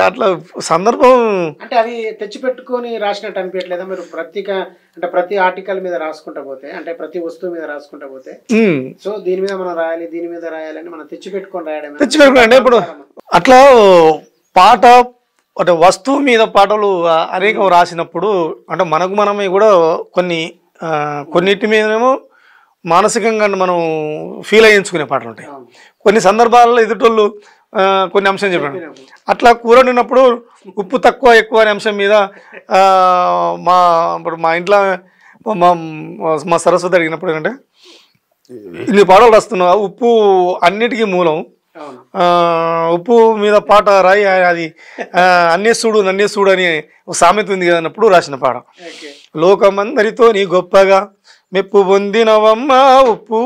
అట్లా సందర్భం అంటే అది తెచ్చిపెట్టుకొని రాసినట్టు అనిపించలేదా మీరు? అంటే ప్రతి ఆర్టికల్ మీద రాసుకుంటా పోతే, అంటే ప్రతి వస్తువు మీద రాసుకుంటా పోతే, సో దీని మీద మనం రాయాలి, దీని మీద రాయాలని మనం తెచ్చిపెట్టుకొని రాయడం. తెచ్చిపెట్టుకోండి. ఇప్పుడు అట్లా పాట అంటే వస్తువు మీద పాటలు అనేకం రాసినప్పుడు అంటే మనకు మనమే కూడా కొన్నిటి మీదేమో మానసికంగా మనం ఫీల్ అయ్యించుకునే పాటలు ఉంటాయి. కొన్ని సందర్భాలలో ఎదుటోళ్ళు కొన్ని అంశం చెప్పాడు. అట్లా కూర వండినప్పుడు ఉప్పు తక్కువ ఎక్కువ అనే అంశం మీద ఇప్పుడు మా ఇంట్లో మా సరస్వతి అడిగినప్పుడు ఏంటంటే, ఇన్ని పాటలు రాస్తున్నావు, ఉప్పు అన్నిటికీ మూలం, ఉప్పు మీద పాట రాయి, అది అన్నేసుడు నన్నేసుడు అని ఒక సామెత ఉంది కదా అన్నప్పుడు రాసిన పాట. లోకమందరితో నీ గొప్పగా మెప్పు పొందినవమ్మ ఉప్పు,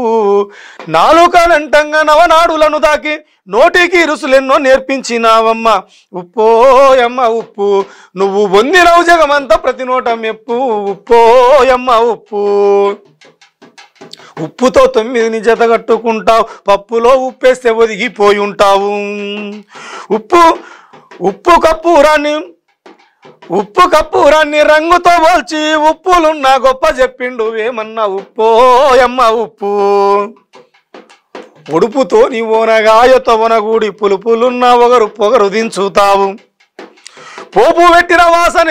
నాలుకనంటంగా నవనాడులను దాకి నోటికి రుసులెన్నో నేర్పించినావమ్మ ఉప్పోయమ్మ ఉప్పు, నువ్వు పొందినవు జగమంతా ప్రతి నోట మెప్పు ఉప్పోయమ్మ ఉప్పు. ఉప్పుతో 9 జత కట్టుకుంటావు, పప్పులో ఉప్పేస్తే ఒదిగిపోయి ఉంటావు. ఉప్పు కప్పూరాన్ని రంగుతో పోల్చి ఉప్పులున్న గొప్ప చెప్పిండు వేమన్నా ఉప్పోయమ్మ ఉప్పు. ఉడుపుతో నీ ఓనగాయతో వనగూడి పులుపులున్న పొగరు దించుతావు. పోపు పెట్టిన వాసన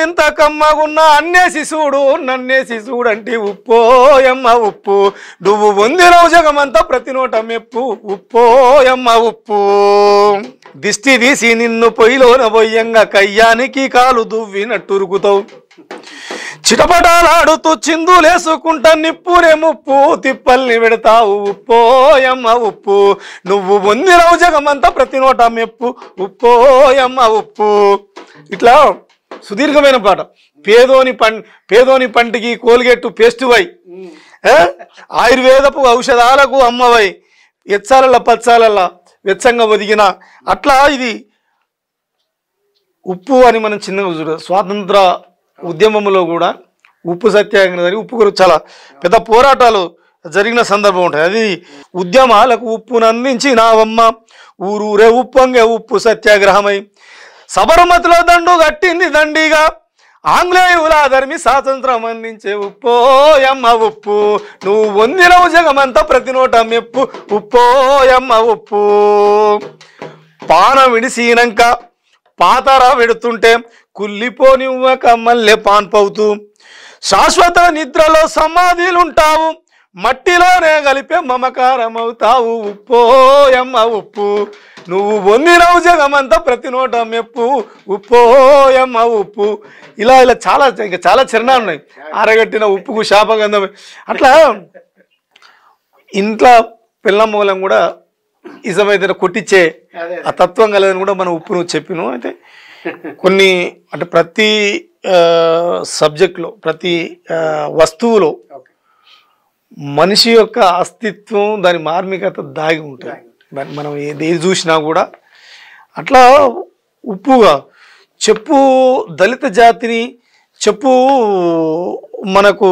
ఎంత కమ్మగున్నా అన్నేసి చూడు నన్నేసి చూడంటే ఉప్పోయమ్మ ఉప్పు, నువ్వు పొందినవు జగమంతా ప్రతి నోట మెప్పు ఉప్పోయమ్మ ఉప్పు. దిష్టి తీసి నిన్ను పొయ్యిలోన బొయ్యంగా కయ్యానికి కాలు దువ్వినట్టురుకుతావు. చిటపటాలాడుతూ చిందులేసుకుంటా నిప్పునే ముప్పు తిప్పల్ని పెడతావు ఉప్పోయమ్మ ఉప్పు, నువ్వు పొందినవు జగమంతా ప్రతి నోట మెప్పు ఉప్పోయమ్మ ఉప్పు. ఇట్లా సుదీర్ఘమైన పాట. పేదోని పంటికి కోల్గేట్టు పేస్టువై, ఆయుర్వేదపు ఔషధాలకు అమ్మవై, ఎచ్చాలల్ల పచ్చాలల్లా వెచ్చంగా ఒదిగిన. అట్లా ఇది ఉప్పు అని మనం చిన్నగా చూడ. స్వాతంత్ర ఉద్యమంలో కూడా ఉప్పు సత్యాగ్రహం జరిగి ఉప్పు గురించి చాలా పెద్ద పోరాటాలు జరిగిన సందర్భం ఉంటాయి. అది ఉద్యమాలకు ఉప్పును అందించినావమ్మ ఊరూరే ఉప్పొంగే ఉప్పు సత్యాగ్రహమై, సబర్మతిలో దండు కట్టింది దండిగా ఆంగ్లేయుల ధర్మి స్వాతంత్రం అందించే ఉప్పోయమ్మ ఉప్పు, నువ్వు పొందినవు జగమంతా ప్రతి నోట మెప్పు ఉప్పోయమ్మ ఉప్పు. పానం విడిసినాక పాతరా పెడుతుంటే కుల్లిపోనివ్వక మల్లె పాన్పవుతూ, శాశ్వత నిద్రలో సమాధిలుంటావు, మట్టిలోనే కలిపే మమకారమవుతావు ఉప్పోయమ్మ ఉప్పు, నువ్వు పొందినవు జగమంతా ప్రతి నోట మెప్పు ఉప్పోయమ్మ ఉప్పు. ఇలా చాలా చరణాలు ఉన్నాయి. ఆరగట్టిన ఉప్పుకు శాపగంధం. అట్లా ఇంట్లో పిల్ల మూలం కూడా ఇజమైతే కొట్టించే ఆ తత్వం కలదని కూడా మనం ఉప్పును చెప్పిను. అయితే కొన్ని అంటే ప్రతి సబ్జెక్టులో ప్రతి వస్తువులో మనిషి యొక్క అస్తిత్వం దాని మార్మికత దాగి ఉంటుంది. మనం ఏది చూసినా కూడా అట్లా ఉప్పుగా చెప్పు దళిత జాతిని చెప్పు మనకు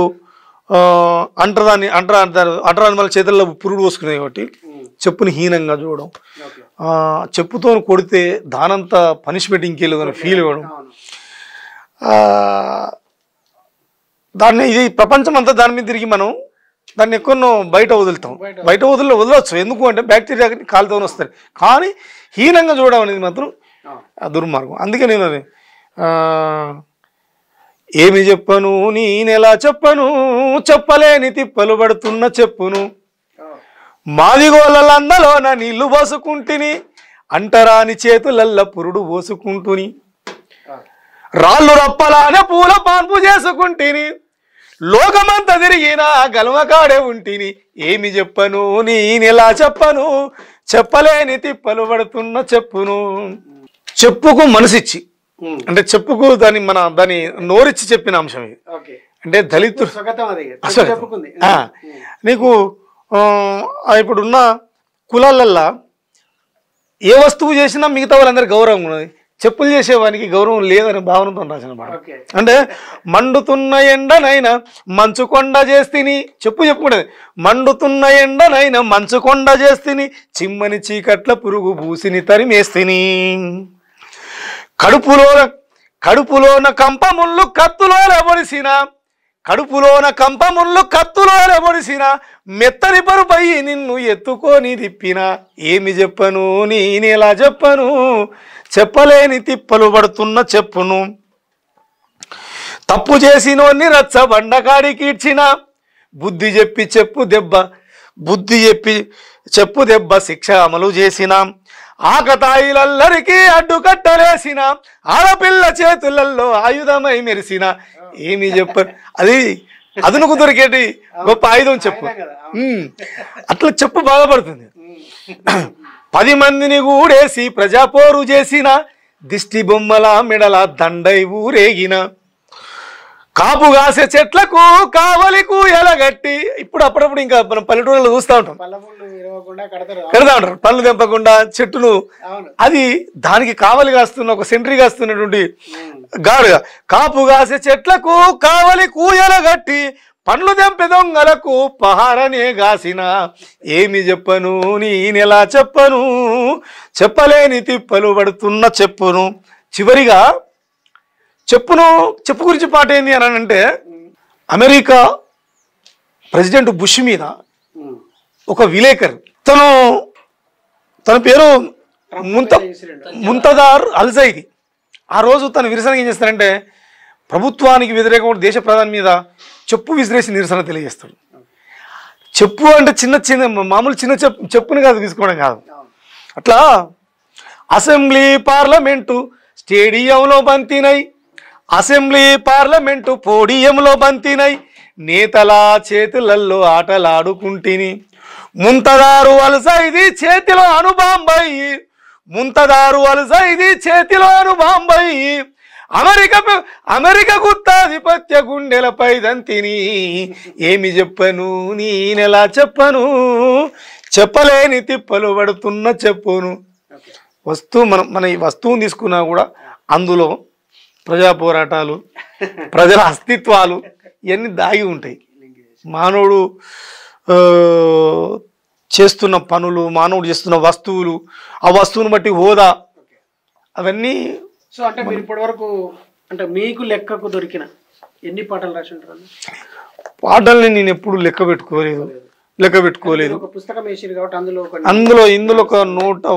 అంటరాని వాళ్ళ చేతుల్లో పురుడు పోసుకునే కాబట్టి చెప్పుని హీనంగా చూడడం, చెప్పుతో కొడితే దానంతా పనిష్మెంట్ ఇంకేలేదు అని ఫీల్ అవ్వడం, దాన్ని ఇది ప్రపంచం అంతా దాని మీద తిరిగి మనం దాన్ని ఎక్కువ బయట వదులుతాం. బయట వదలవచ్చు, ఎందుకు అంటే బ్యాక్టీరియా కాలుతో వస్తాయి. కానీ హీనంగా చూడడం అనేది మాత్రం దుర్మార్గం. అందుకే నేను ఏమి చెప్పను నేనెలా చెప్పను, చెప్పలేని తిప్పలు పడుతున్న చెప్పును, మాదిగోళ్ళందలోన నీళ్లు పోసుకుంటుని, అంటరాని చేతులల్ల పురుడు పోసుకుంటుని, రాళ్ళు రప్పలానే పూల పాన్పు చేసుకుంటుని, లోకమంతా తిరిగినా గలవకాడే ఉంటిని, ఏమి చెప్పను నేనెలా చెప్పను, చెప్పలేని తిప్పలు పడుతున్న చెప్పును. చెప్పుకు మనసిచ్చి అంటే చెప్పుకు దాని నోరిచ్చి చెప్పిన అంశం ఇది. అంటే దళితుడు నీకు ఇప్పుడున్న కులాలల్లా ఏ వస్తువు చేసినా మిగతా వాళ్ళందరూ గౌరవం ఉన్నది. చెప్పులు చేసేవానికి గౌరవం లేదనే భావనతో రాసిన పాట. ఓకే. అంటే మండుతున్న ఎండనైనా మంచుకొండ చేస్తిని చెప్పుకుంటది. మండుతున్న ఎండనైనా మంచుకొండ చేస్తిని, చిమ్మని చీకట్ల పురుగు పూసిని తరిమేస్తిని, కడుపులోన కంపముళ్ళు కత్తులోన పొడిసిన, కడుపులోన కంపముళ్ళు కత్తులోన పొడిసిన, మెత్తని పరుపై నిన్ను ఎత్తుకొని తిప్పిన, ఏమి చెప్పను నేనెలా చెప్పను, చెప్పలేని తిప్పలు పడుతున్న చెప్పును, తప్పు చేసినోన్ని రచ్చ బండకాడికి ఇచ్చిన, బుద్ధి చెప్పి చెప్పు దెబ్బ శిక్ష అమలు చేసిన, ఆకతాయిలల్లరికి అడ్డుకట్టలేసిన, ఆడపిల్ల చేతులలో ఆయుధమై మెరిసిన, ఏమి చెప్పను. అది అదునుకు దొరికేటి గొప్ప ఆయుధం చెప్పు. అట్లా చెప్పు బాధపడుతుంది. 10 మందిని కూడేసి ప్రజాపోరు చేసిన, దిష్టి బొమ్మల మెడల దండై ఊరేగిన, కాపుగాసే చెట్లకు కావలికు ఎలగట్టి, ఇప్పుడు అప్పుడప్పుడు ఇంకా మనం పల్లెటూరులో చూస్తూ ఉంటాం, కడతా ఉంటారు పళ్ళు తెంపకుండా చెట్టును. అది దానికి కావలి కాస్తున్న ఒక సెంట్రీ కాస్తున్నటువంటి గాడుగా, కాపుగాసే చెట్లకు కావలి కూయలగట్టి, పండ్లు తెంపే దొంగలకు పహారనే గాసిన, ఏమి చెప్పను నేనెలా చెప్పను, చెప్పలేని తిప్పలు పడుతున్న చెప్పును. చివరిగా చెప్పు గురించి పాట ఏంది అని అంటే, అమెరికా ప్రెసిడెంట్ బుష్ మీద ఒక విలేకరు, తన పేరు ముంతదార్ అల్జైది, ఆ రోజు తను నిరసన ఏం చేస్తారంటే, ప్రభుత్వానికి వ్యతిరేకంగా దేశ ప్రధాని మీద చెప్పు విసిరేసి నిరసన తెలియజేస్తాడు. చెప్పు అంటే మామూలు చిన్న చెప్పుని కాదు తీసుకోవడం కాదు. అట్లా అసెంబ్లీ పార్లమెంటు స్టేడియంలో బంతినై, అసెంబ్లీ పార్లమెంటు పోడియంలో బంతినై, నేతల చేతులల్లో ఆటలాడుకుంటిని, ముంతదారు అల్జైది చేతిలో అనుబాంబయి, ముంతదారు అల్జైది చేతిలో అనుబాంబయి, అమెరికా గుత్తాధిపత్య గుండెలపై దంతిని, ఏమి చెప్పను నేనెలా చెప్పను, చెప్పలేని తిప్పలు పడుతున్న చెప్పును. మన ఈ వస్తువుని తీసుకున్నా కూడా అందులో ప్రజా పోరాటాలు, ప్రజల అస్తిత్వాలు ఇవన్నీ దాగి ఉంటాయి. మానవుడు చేస్తున్న పనులు, మానవుడు చేస్తున్న వస్తువులు, ఆ వస్తువుని బట్టి హోదా, అవన్నీ. సో అంటే మీరు ఇప్పటి వరకు అంటే మీకు లెక్కకు దొరికిన ఎన్ని పాటలు రాసి ఉంటారు? పాటల్ని నేను ఎప్పుడు లెక్క పెట్టుకోలేదు. పుస్తకం వేసారు కాబట్టి ఇందులో ఒక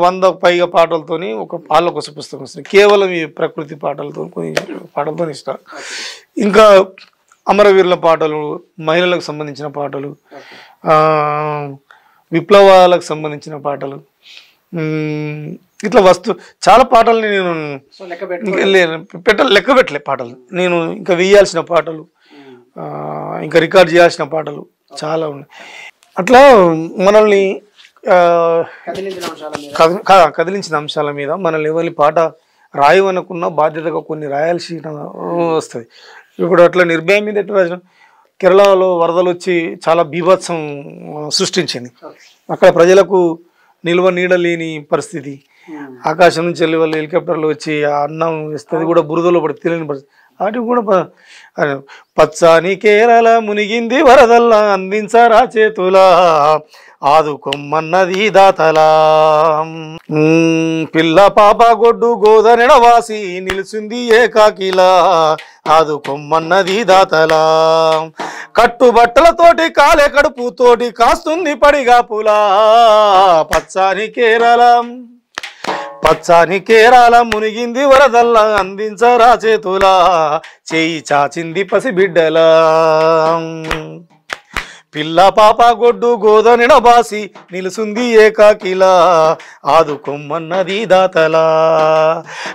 100 పైగా పాటలతోని ఒక పాలకోస పుస్తకం వస్తుంది. కేవలం ఈ ప్రకృతి పాటలతో ఇష్టం. ఇంకా అమరవీరుల పాటలు, మహిళలకు సంబంధించిన పాటలు, విప్లవాలకు సంబంధించిన పాటలు, ఇట్లా చాలా పాటల్ని నేను లెక్క పెట్టలే పాటలు. నేను ఇంకా వేయాల్సిన పాటలు, ఇంకా రికార్డ్ చేయాల్సిన పాటలు చాలా ఉన్నాయి. అట్లా మనల్ని కదిలించిన అంశాల మీద మనల్ని ఎవరి పాట రాయవనుకున్న బాధ్యతగా కొన్ని రాయాల్సి వస్తుంది. ఇప్పుడు అట్లా నిర్భయం మీద ఎట్లా రాసిన, కేరళలో వరదలు వచ్చి చాలా బీభత్సం సృష్టించింది. అక్కడ ప్రజలకు నిల్వ నీడ లేని పరిస్థితి, ఆకాశం నుంచి వెళ్ళి వాళ్ళు హెలికాప్టర్లు వచ్చి ఆ అన్నం ఇస్తుంది కూడా బురదలో పడి తెలియని పరిస్థితి. వాటికి కూడా పచ్చాని కేరళ మునిగింది వరదల్లా, అందించరా చేతులా ఆదుకొమ్మన్నది దాతలా, పిల్ల పాప గొడ్డు గోదనెడవాసి నిలుచుంది ఏకాకిలా, ఆదుకొమ్మన్నది దాతలా, కట్టుబట్టలతోటి కాలే కడుపుతోటి కాస్తుంది పడిగాపులా, పచ్చాని కేరళ మునిగింది వరదల్లా, అందించరా చేతులా చేయి చాచింది పసిబిడ్డలా, పిల్ల పాప గొడ్డు గోదనెడబాసి నిలుసుంది ఏకాకిలా, ఆదుకొమ్మన్నది దాతలా,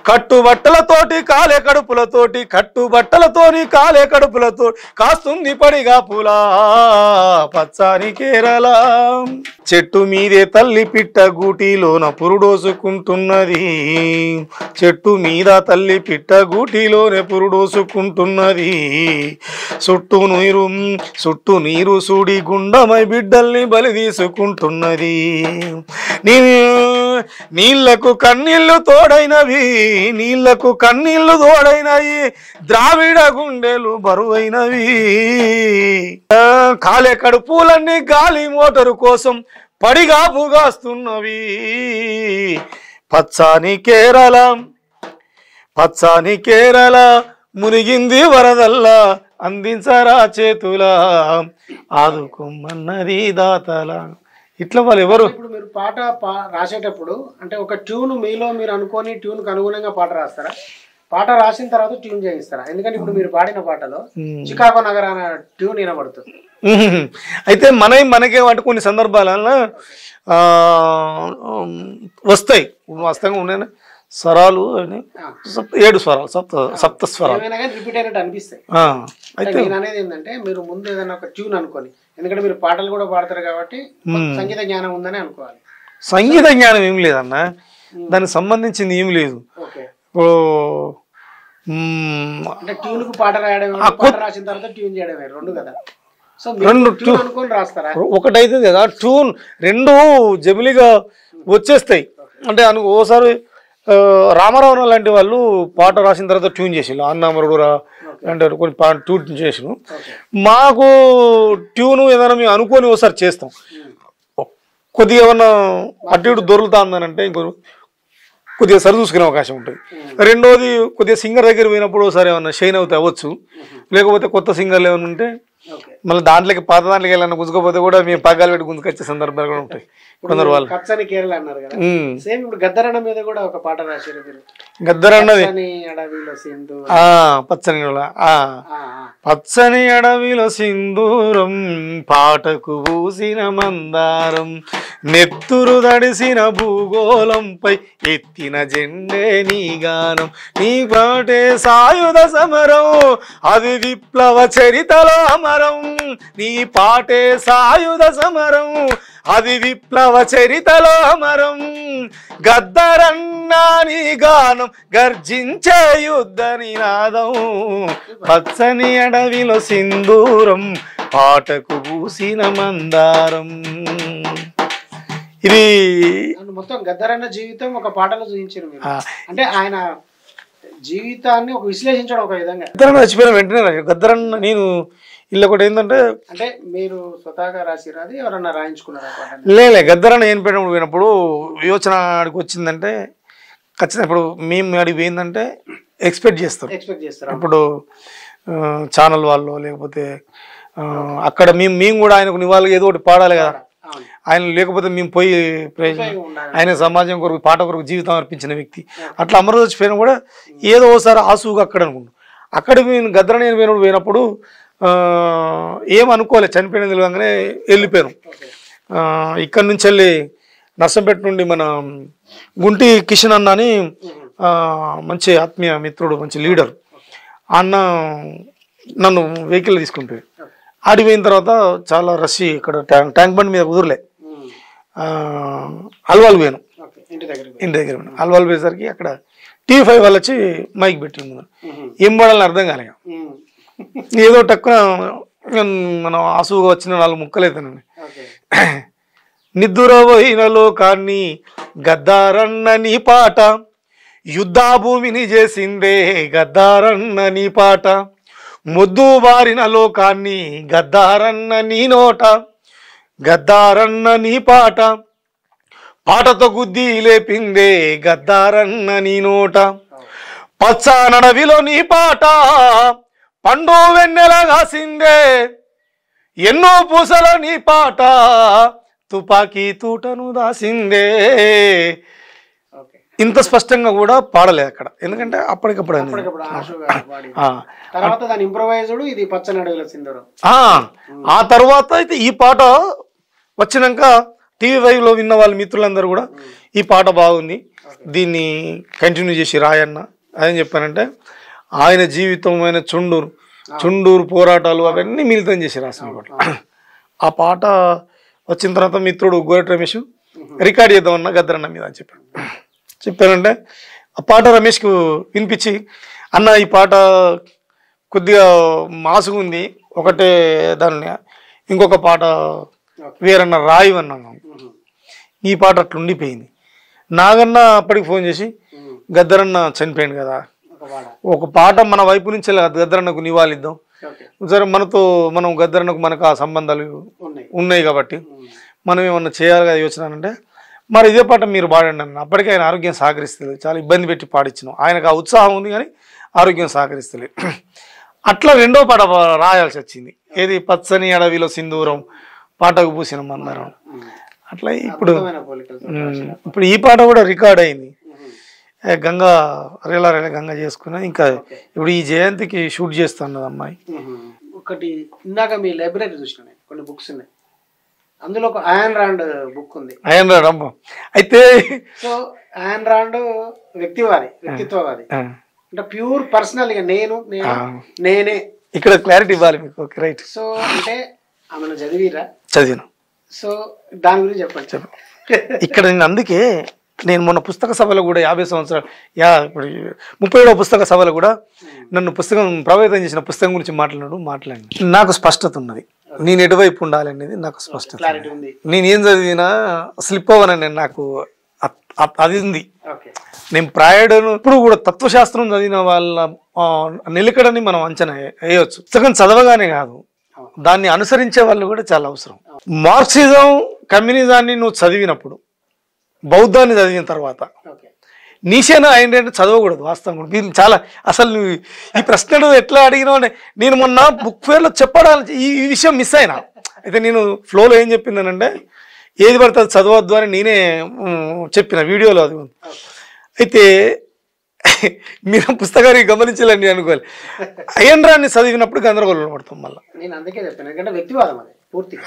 కట్టుబట్టలతోటి కాలే కడుపులతో కాస్తుంది పడిగాపులా, పచ్చాని కేరళ, చెట్టు మీదే తల్లి పిట్ట గూటిలోన పురుడోసుకుంటున్నది, చెట్టు మీద తల్లి పిట్ట గూటిలోనే పురుడోసుకుంటున్నది, చుట్టూ నీరు సుడి గుండమై బిడ్డల్ని బలి తీసుకుంటున్నది. నీళ్లకు కన్నీళ్లు తోడైనవి, నీళ్లకు కన్నీళ్లు తోడైనవి, ద్రావిడ గుండెలు బరువైనవి. కాలే కడుపులన్నీ గాలి మోటారు కోసం పడిగాపుగాస్తున్నవి. పచ్చాని కేరళ మునిగింది వరదల్లా, అందించరా చేతుల ఆదుకోమన్నది దాతల. ఇట్లా వాళ్ళు ఎవరు? ఇప్పుడు మీరు పాట రాసేటప్పుడు అంటే ఒక ట్యూన్ మీలో మీరు అనుకొని ట్యూన్కి అనుగుణంగా పాట రాస్తారా? పాట రాసిన తర్వాత ట్యూన్ చేయిస్తారా? ఎందుకంటే ఇప్పుడు మీరు పాడిన పాటలో చికాగో నగరాన ట్యూన్ వినబడుతుంది. అయితే మనకే వాటి కొన్ని సందర్భాలలో వస్తాయి, వాస్తవంగా ఉన్నాయి స్వరాలు, 7 స్వరాలు, సప్త స్వరాలు రిపీట్ అయినట్టు అనిపిస్తాయి. అయితే నేను అనేది ఏంటంటే మీరు ముందు ఏదైనా ఒక ట్యూన్ అనుకోని, ఎందుకంటే మీరు పాటలు కూడా పాడతారు కాబట్టి సంగీత జ్ఞానం ఉందని అనుకోవాలి. సంగీత జ్ఞానం ఏం లేదన్న, దానికి సంబంధించింది ఏం లేదు. ఇప్పుడు అంటే ట్యూన్ కు పాట రాయడం, పాట రాసిన తర్వాత ట్యూన్ చేయడం రెండు కదా. సో రెండు ట్యూన్ అనుకొని రాస్తారా? ఒకటైతే కదా ట్యూన్, రెండు జమిలిగా వచ్చేస్తాయి. అంటే ఓసారి రామారావు లాంటి వాళ్ళు పాట రాసిన తర్వాత ట్యూన్ చేసిండు, అన్నామరుడు లాంటి కొన్ని ట్యూన్ చేసిన. మాకు ట్యూన్ ఏదైనా మేము అనుకొని ఒకసారి చేస్తాం, కొద్దిగా ఏమన్నా అటు ఇటు దొరుకుతా ఉందనంటే ఇంకో కొద్దిగా సరి చూసుకునే అవకాశం ఉంటుంది. రెండోది కొద్దిగా సింగర్ దగ్గర పోయినప్పుడు ఒకసారి ఏమన్నా షైన్ అవుతే అవ్వచ్చు, లేకపోతే కొత్త సింగర్లు ఏమైనా ఉంటే మళ్ళీ దాంట్లోకి పాత దాంట్లోకి వెళ్ళాలని గుంజుకోపోతే కూడా మేము పగ్గాలు పెట్టి గుంజుకొచ్చే సందర్భాలు కూడా ఉంటాయి కొందరు వాళ్ళు. పచ్చని కేరళ అన్నారు కదా, సేమ్ ఇప్పుడు గద్దరన్న మీద కూడా ఒక పాట రాశారు మీరు. గద్దరన్నది అడవిలో సింధూరం, పచ్చని అడవిలో సింధూరం, పాటకు పూసిన మందారం, నెత్తురు దడిసిన భూగోళంపై ఎత్తిన జెండే నీ గానం, నీ పాటే సాయుధ సమరం, అది విప్లవ చరితలో అమరం, నీ పాటే సాయుధ సమరం, అది విప్లవ చరితలో అమరం, గద్దరన్నా నీ గానం గర్జించే యుద్ధ నినాదం, పచ్చని అడవిలో సింధూరం, పాటకు పూసిన మందారం. ఇది మొత్తం గద్దరన్న జీవితం ఒక పాటలో చూపించారు మీరు. అంటే ఆయన జీవితాన్ని ఒక విశ్లేషించడం ఒక విధంగా. గద్దరన్న చచ్చిపోయిన వెంటనే గద్దరన్న నేను ఇల్లు ఒకటి ఏంటంటే, అంటే మీరు స్వతహాగా రాసిరా అది ఎవరన్నా రాయించుకున్నారా? లేలే, గద్దరన్న ఏం పోయినప్పుడు యోచన అడిగి వచ్చిందంటే ఖచ్చితంగా ఇప్పుడు మేము అడిగి పోయిందంటే ఎక్స్పెక్ట్ చేస్తారు. ఇప్పుడు ఛానల్ వాళ్ళు లేకపోతే అక్కడ మేము కూడా ఆయనకు నివాళులు ఏదో ఒకటి పాడాలి కదా. ఆయన లేకపోతే మేము పోయి ఆయన సమాజం కొరకు పాట కొరకు జీవితం అర్పించిన వ్యక్తి. అట్లా అమరు చచ్చిపోయినా కూడా ఏదో ఒకసారి ఆసుగా అక్కడ అనుకుంటాం. అక్కడ మేము గద్దరన్న పోయినప్పుడు ఏమనుకోలేదు, చనిపోయిన తెలియగానే వెళ్ళిపోయాను. ఇక్కడ నుంచి వెళ్ళి నర్సంపేట నుండి మన గుంటి కిషన్ అన్న అని మంచి ఆత్మీయ మిత్రుడు, మంచి లీడర్ అన్న నన్ను వెహికల్ తీసుకుంటే ఆడిపోయిన తర్వాత చాలా రష్, ఇక్కడ ట్యాంక్ బండ్ మీద కుదరలే, అల్వాల్ పోయాను, ఇంటి దగ్గర అల్వాల్ పోయేసరికి అక్కడ TV5 వాళ్ళు వచ్చి మైక్ పెట్టింది. ఏం పడాలని అర్థం కాలే, ఏదో టక్కున మనం ఆసుగా వచ్చిన 4 ముక్కలైతేనండి. నిద్దురపోయిన లోకాన్ని గద్దారన్న నీ పాట, యుద్ధభూమిని చేసిందే గద్దారన్న నీ పాట, మొద్దు బారిన లోకాన్ని గద్దారన్న నీ నోట, గద్దారన్న నీ పాట, పాటతో గుద్ది లేపిందే గద్దారన్న నీ నోట, పచ్చనడవిలో నీ పాట, పండు వెన్నెల కాసిందే ఎన్నో పూసల నీ పాట, తుపాకీ తూటను దాసిందే. ఇంత స్పష్టంగా కూడా పాడలే అక్కడ, ఎందుకంటే అప్పటికప్పుడు ఆ తర్వాత అయితే ఈ పాట వచ్చినాక TV5లో విన్న వాళ్ళ మిత్రులందరూ కూడా ఈ పాట బాగుంది, దీన్ని కంటిన్యూ చేసి రాయన్న అని చెప్పానంటే, ఆయన జీవితం, ఆయన చుండూరు పోరాటాలు అవన్నీ మిళితం చేసి రాసిన పాట. ఆ పాట వచ్చిన తర్వాత మిత్రుడు గోరటి రమేష్ రికార్డ్ చేద్దామన్నా గద్దరన్న మీద అని చెప్పానంటే ఆ పాట రమేష్కు వినిపించి, అన్న ఈ పాట కొద్దిగా మాసుగా ఉంది, ఒకటే దాన్ని ఇంకొక పాట వేరన్న రాయి అన్నాను. ఈ పాట అట్లా ఉండిపోయింది. నాగన్న అప్పటికి ఫోన్ చేసి గద్దరన్న చనిపోయింది కదా, ఒక పాట మన వైపు నుంచి గద్దరన్నకు నివాళిద్దాం, సరే మనం గద్దరన్నకు మనకు ఆ సంబంధాలు ఉన్నాయి కాబట్టి మనం ఏమన్నా చేయాలి కదా యోచన అంటే, మరి ఇదే పాట మీరు పాడండి అన్న. అప్పటికే ఆయన ఆరోగ్యం సహకరిస్తలేదు, చాలా ఇబ్బంది పెట్టి పాడించినాం. ఆయనకు ఆ ఉత్సాహం ఉంది కానీ ఆరోగ్యం సహకరిస్తలేదు. అట్లా రెండో పాట రాయాల్సి వచ్చింది. ఏది పచ్చని అడవిలో సింధూరం పాటకు పూసిన మందారం. అట్లా ఇప్పుడు ఈ పాట కూడా రికార్డ్ అయింది. గంగా రేలా గంగా చేసుకున్నా. ఇంకా ఇప్పుడు ఈ జయంతికి షూట్ చేస్తున్నది అమ్మాయి. ఒకటి ఇందాక మీ లైబ్రరీ చూసిన కొన్ని బుక్స్ ఉన్నాయి, అందులో ఒక అయాన్ రాండ్ బుక్ ఉంది. అయాన్ రాండ్ అమ్మ అయితే సో అయాన్ రాండ్ వ్యక్తిత్వవాది అంటే ప్యూర్ పర్సనల్ గా నేనే ఇక్కడ క్లారిటీ ఇవ్వాలి మీకు. Okay right. సో అంటే ఆమెను చదివాను. సో దాని గురించి చెప్పండి. ఇక్కడ నేను అందుకే నేను మొన్న పుస్తక సభలో కూడా 50 సంవత్సరాలు ఇప్పుడు 37వ పుస్తక సభలో కూడా నన్ను పుస్తకం ప్రభావితం చేసిన పుస్తకం గురించి మాట్లాడి నాకు స్పష్టత ఉన్నది. నేను ఎటువైపు ఉండాలి అనేది నాకు స్పష్టత ఉంది. నేను ఏం చదివినా స్లిప్ అవ్వనని నాకు అది ఉంది. నేను ప్రాయుడును ఇప్పుడు కూడా తత్వశాస్త్రం చదివిన వాళ్ళ నిలకడని మనం అంచనా వేయవచ్చు. పుస్తకం చదవగానే కాదు, దాన్ని అనుసరించే వాళ్ళు కూడా చాలా అవసరం. మార్క్సిజం కమ్యూనిజాన్ని నువ్వు చదివినప్పుడు, బౌద్ధాన్ని చదివిన తర్వాత నీషేనా ఏంటంటే చదవకూడదు. వాస్తవం మీరు చాలా అసలు నువ్వు ఈ ప్రశ్నలు ఎట్లా అడిగినావు. నేను మొన్న బుక్ ఫేర్లో చెప్పడానికి ఈ విషయం మిస్ అయినా. అయితే నేను ఫ్లోలో ఏం చెప్పిందనంటే ఏది పడితే అది చదవద్దు అని నేనే చెప్పిన వీడియోలో. అది అయితే మీరు పుస్తకాన్ని గమనించాలని అనుకోవాలి. అయన్ రాండ్ని చదివినప్పుడు గందరగోళం పడతాం మళ్ళీ.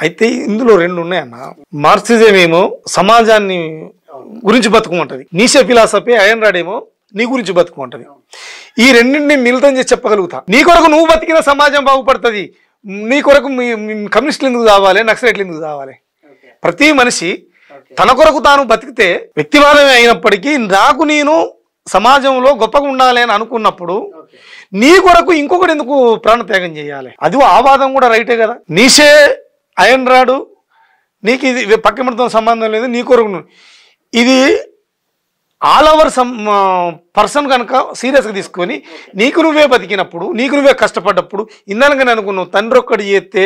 అయితే ఇందులో రెండు ఉన్నాయన్న. మార్క్సిజం ఏమో సమాజాన్ని గురించి బతుకుమంటది, నీషే ఫిలాసఫీ అయన్ రాండ్ ఏమో నీ గురించి బతుకుమంటది. ఈ రెండింటిని మిళితం చేసి చెప్పగలుగుతా. నీ కొరకు నువ్వు బతికిన సమాజం బాగుపడుతుంది, నీ కొరకు కమ్యూనిస్టులు ఎందుకు కావాలి, నక్సలైట్లు ఎందుకు కావాలి. ప్రతి మనిషి తన కొరకు తాను బతికితే వ్యక్తివాదమే అయినప్పటికీ నాకు నేను సమాజంలో గొప్పగా ఉండాలి అని అనుకున్నప్పుడు నీ కొరకు ఇంకొకటి ఎందుకు ప్రాణత్యాగం చేయాలి. అది ఆ వాదం కూడా రైటే కదా. నీషే అయన్ రాండ్ నీకు ఇది పక్కమతో సంబంధం లేదు, నీ కొరకు ఇది ఆల్ ఓవర్ పర్సన్ కనుక సీరియస్గా తీసుకొని నీకు నువ్వే బతికినప్పుడు, నీకు నువ్వే కష్టపడ్డప్పుడు, ఇందాకనే అనుకున్నావు తండ్రి ఒక్కడి చేస్తే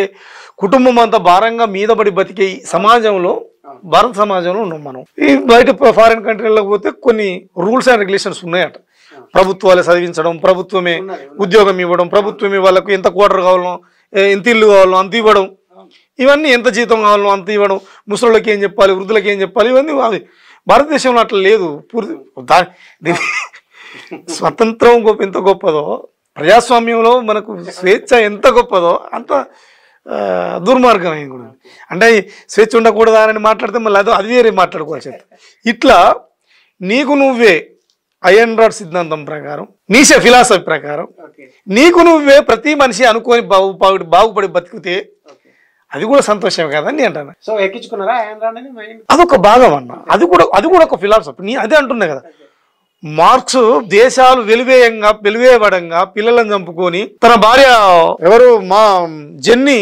కుటుంబం అంతా భారంగా మీద పడి బతికే సమాజంలో, భారత సమాజంలో ఉన్నాం మనం. ఈ బయట ఫారిన్ కంట్రీలకు పోతే కొన్ని రూల్స్ అండ్ రెగ్యులేషన్స్ ఉన్నాయట. ప్రభుత్వాలే చదివించడం, ప్రభుత్వమే ఉద్యోగం ఇవ్వడం, ప్రభుత్వమే వాళ్ళకు ఎంత క్వార్టర్ కావాలో, ఎంత ఇల్లు కావాలో అంత ఇవ్వడం, ఇవన్నీ ఎంత జీతం కావాలో అంత ఇవ్వడం, ముసళ్ళకి ఏం చెప్పాలి, వృద్ధులకి ఏం చెప్పాలి, ఇవన్నీ అవి భారతదేశంలో అట్లా లేదు. స్వతంత్రం ఎంత గొప్పదో, ప్రజాస్వామ్యంలో మనకు స్వేచ్ఛ ఎంత గొప్పదో అంత దుర్మార్గం అయింది కూడా. అంటే స్వేచ్ఛ ఉండకూడదా అని మాట్లాడితే మళ్ళీ అది వేరే మాట్లాడుకోవచ్చు. ఇట్లా నీకు నువ్వే అయన్ రాండ్ సిద్ధాంతం ప్రకారం, నీషే ఫిలాసఫీ ప్రకారం నీకు నువ్వే ప్రతి మనిషి అనుకొని బాగుపడి బతికితే అది కూడా సంతోషమే కదని అంటాను. సో ఎక్కించుకున్నారా అయన్ రాండ్? అదొక భాగం అన్న. అది కూడా ఒక ఫిలాసఫీ. నీ అదే అంటున్నా కదా. మార్క్స్ దేశాలు వెలివేయబడంగా పిల్లలను చంపుకొని తన భార్య ఎవరు మా జెన్నీ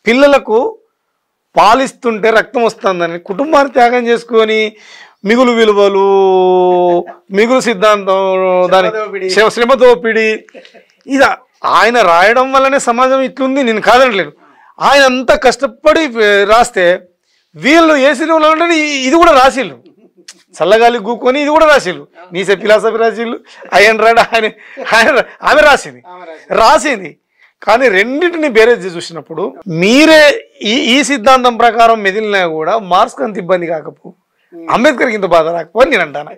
పిల్లలకు పాలిస్తుంటే రక్తం వస్తుందని కుటుంబాన్ని త్యాగం చేసుకొని మిగులు విలువలు, మిగులు సిద్ధాంతం, దాని శ్రమ దోపిడి, ఇది ఆయన రాయడం వల్లనే సమాజం ఇట్లుంది. నేను కాదనట్లేదు. ఆయన అంతా కష్టపడి రాస్తే వీళ్ళు ఏ సినిమాలో ఉంటే ఇది కూడా రాసిళ్ళు, చల్లగాలి గూకొని ఇది కూడా రాసిళ్ళు. నీసే ఫిలాసఫీ రాసిళ్ళు, అయన్ రాండ్ ఆమె రాసింది. కానీ రెండింటిని బేరేజ్ చూసినప్పుడు మీరే ఈ సిద్ధాంతం ప్రకారం మెదిలినా కూడా మార్క్స్ అంత ఇబ్బంది కాకపో, అంబేద్కర్కి ఇంత బాధ రాకపోని నేను అంటాను.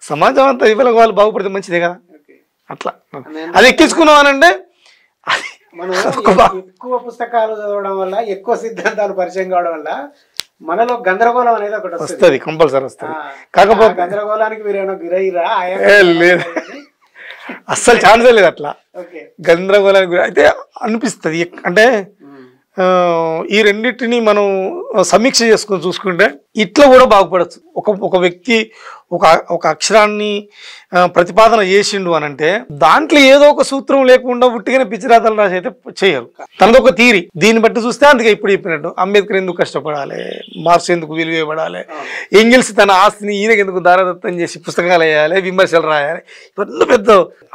సమాజం అంతా ఇవాళ వాళ్ళు బాగుపడితే మంచిదే కదా. అట్లా అది ఎక్కించుకున్నామనంటే మనం ఎక్కువ పుస్తకాలు చదవడం వల్ల, ఎక్కువ సిద్ధాంతాలు పరిచయం కావడం వల్ల మనలో గందరగోళం అనేది ఒకటి వస్తుంది, కంపల్సరీ వస్తుంది. కాకపోతే గందరగోళానికి మీరేమో గురయ్యిరా? లేదు, అస్సలు ఛాన్సే లేదు అట్లా గందరగోళానికి గురి అయితే అనిపిస్తుంది. అంటే ఈ రెండింటిని మనం సమీక్ష చేసుకొని చూసుకుంటే ఇట్లా కూడా బాగుపడచ్చు. ఒక వ్యక్తి ఒక ఒక అక్షరాన్ని ప్రతిపాదన చేసిండు అని అంటే దాంట్లో ఏదో ఒక సూత్రం లేకుండా ఉట్టిగానే పిచ్చిరాతలు రాసి అయితే చేయరు. తనదొక థీరీ. దీన్ని బట్టి చూస్తే అందుకే ఇప్పుడు చెప్పినట్టు అంబేద్కర్ ఎందుకు కష్టపడాలి, మార్క్స్ ఎందుకు విలువ ఇవ్వడాలి, ఎంగిల్స్ తన ఆస్తిని ఈయనకి ఎందుకు దారదత్తం చేసి పుస్తకాలు వేయాలి, విమర్శలు రాయాలి, ఇవన్నీ పెద్ద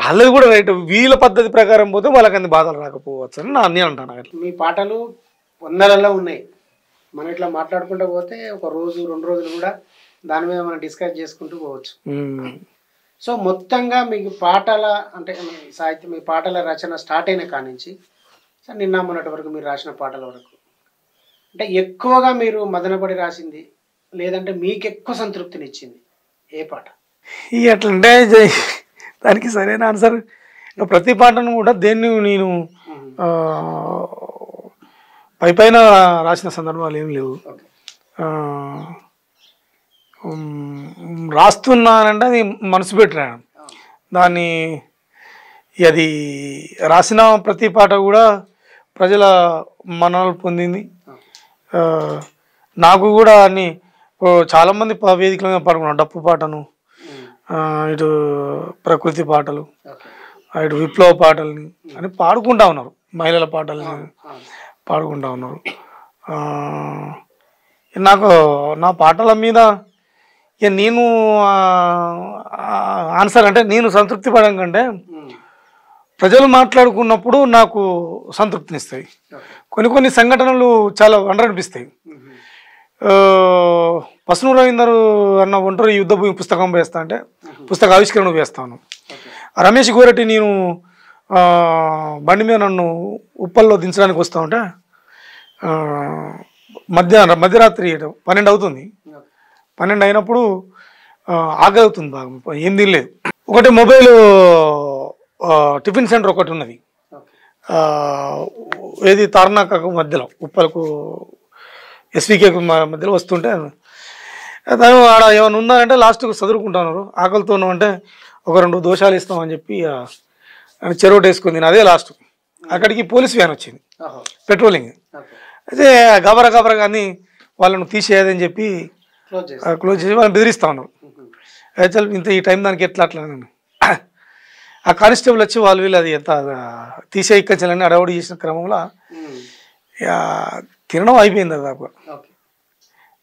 వాళ్ళది కూడా రైట్. వీళ్ళ పద్ధతి ప్రకారం పోతే వాళ్ళకి అన్ని బాధలు రాకపోవచ్చు అని నేను అంటాను. మీ పాటలు వందలలో ఉన్నాయి. మనం ఇట్లా మాట్లాడుకుంటూ పోతే ఒక రోజు 2 రోజులు కూడా దాని మీద మనం డిస్కస్ చేసుకుంటూ పోవచ్చు. సో మొత్తంగా మీకు పాటల అంటే సాహిత్యం, మీ పాటల రచన స్టార్ట్ అయిన కాడి నుంచి నిన్న మొన్నటి వరకు మీరు రాసిన పాటల వరకు అంటే ఎక్కువగా మీరు మదనపడి రాసింది లేదంటే మీకు ఎక్కువ సంతృప్తినిచ్చింది ఏ పాట? ఎట్లంటే దానికి సరైన ఆన్సర్ ప్రతి పాటను కూడా దేన్ని నేను పైన రాసిన సందర్భాలు ఏం లేవు. రాస్తున్నానంటే అది మనసు పెట్టి రాయడం. దాన్ని అది రాసిన ప్రతి పాట కూడా ప్రజల మన్ననలు పొందింది. నాకు కూడా అన్ని చాలామంది వేదికల మీద పాడుకున్నాను. డప్పు పాటను, ఇటు ప్రకృతి పాటలు, ఇటు విప్లవ పాటల్ని అని పాడుకుంటా ఉన్నారు. మహిళల పాటల్ని పాడుకుంటా ఉన్నారు. నాకు నా పాటల మీద నేను ఆన్సర్ అంటే నేను సంతృప్తి పడడం కంటే ప్రజలు మాట్లాడుకున్నప్పుడు నాకు సంతృప్తినిస్తాయి. కొన్ని సంఘటనలు చాలా వండరనిపిస్తాయి. పసునూరు రవీందర్ అన్న ఒంటరి యుద్ధ భూమి పుస్తకం వేస్తా అంటే పుస్తక ఆవిష్కరణ వేస్తాను. రమేష్ గోరటి నేను బండి మీద నన్ను ఉప్పల్లో దించడానికి వస్తూ ఉంటే మధ్యరాత్రి 12 అవుతుంది. 12 అయినప్పుడు ఆకలి అవుతుంది బాగా, ఏం తినలేదు. ఒకటి మొబైల్ టిఫిన్ సెంటర్ ఒకటి ఉన్నది, ఏది తార్నాకకు మధ్యలో, ఉప్పలకు ఎస్వికేకు మధ్యలో వస్తుంటే తను ఆడ ఏమైనా ఉందా లాస్ట్కు చదువుకుంటున్నారు. ఆకలితో అంటే ఒక 2 దోషాలు ఇస్తామని చెప్పి చెరోట్ వేసుకుంది. అదే లాస్ట్. అక్కడికి పోలీస్ వ్యాన్ వచ్చింది, పెట్రోలింగ్. అయితే గబరా కానీ వాళ్ళను తీసేయదని చెప్పి క్లోజ్ చేసి వాళ్ళని బెదిరిస్తా ఉన్నారు. యాక్చువల్ ఇంత ఈ టైం దానికి ఎట్లా ఆ కానిస్టేబుల్ వచ్చి వీళ్ళు అది ఎంత తీసే ఇక్కించాలని అడవడి చేసిన క్రమంలో తినడం అయిపోయింది దాదాపు.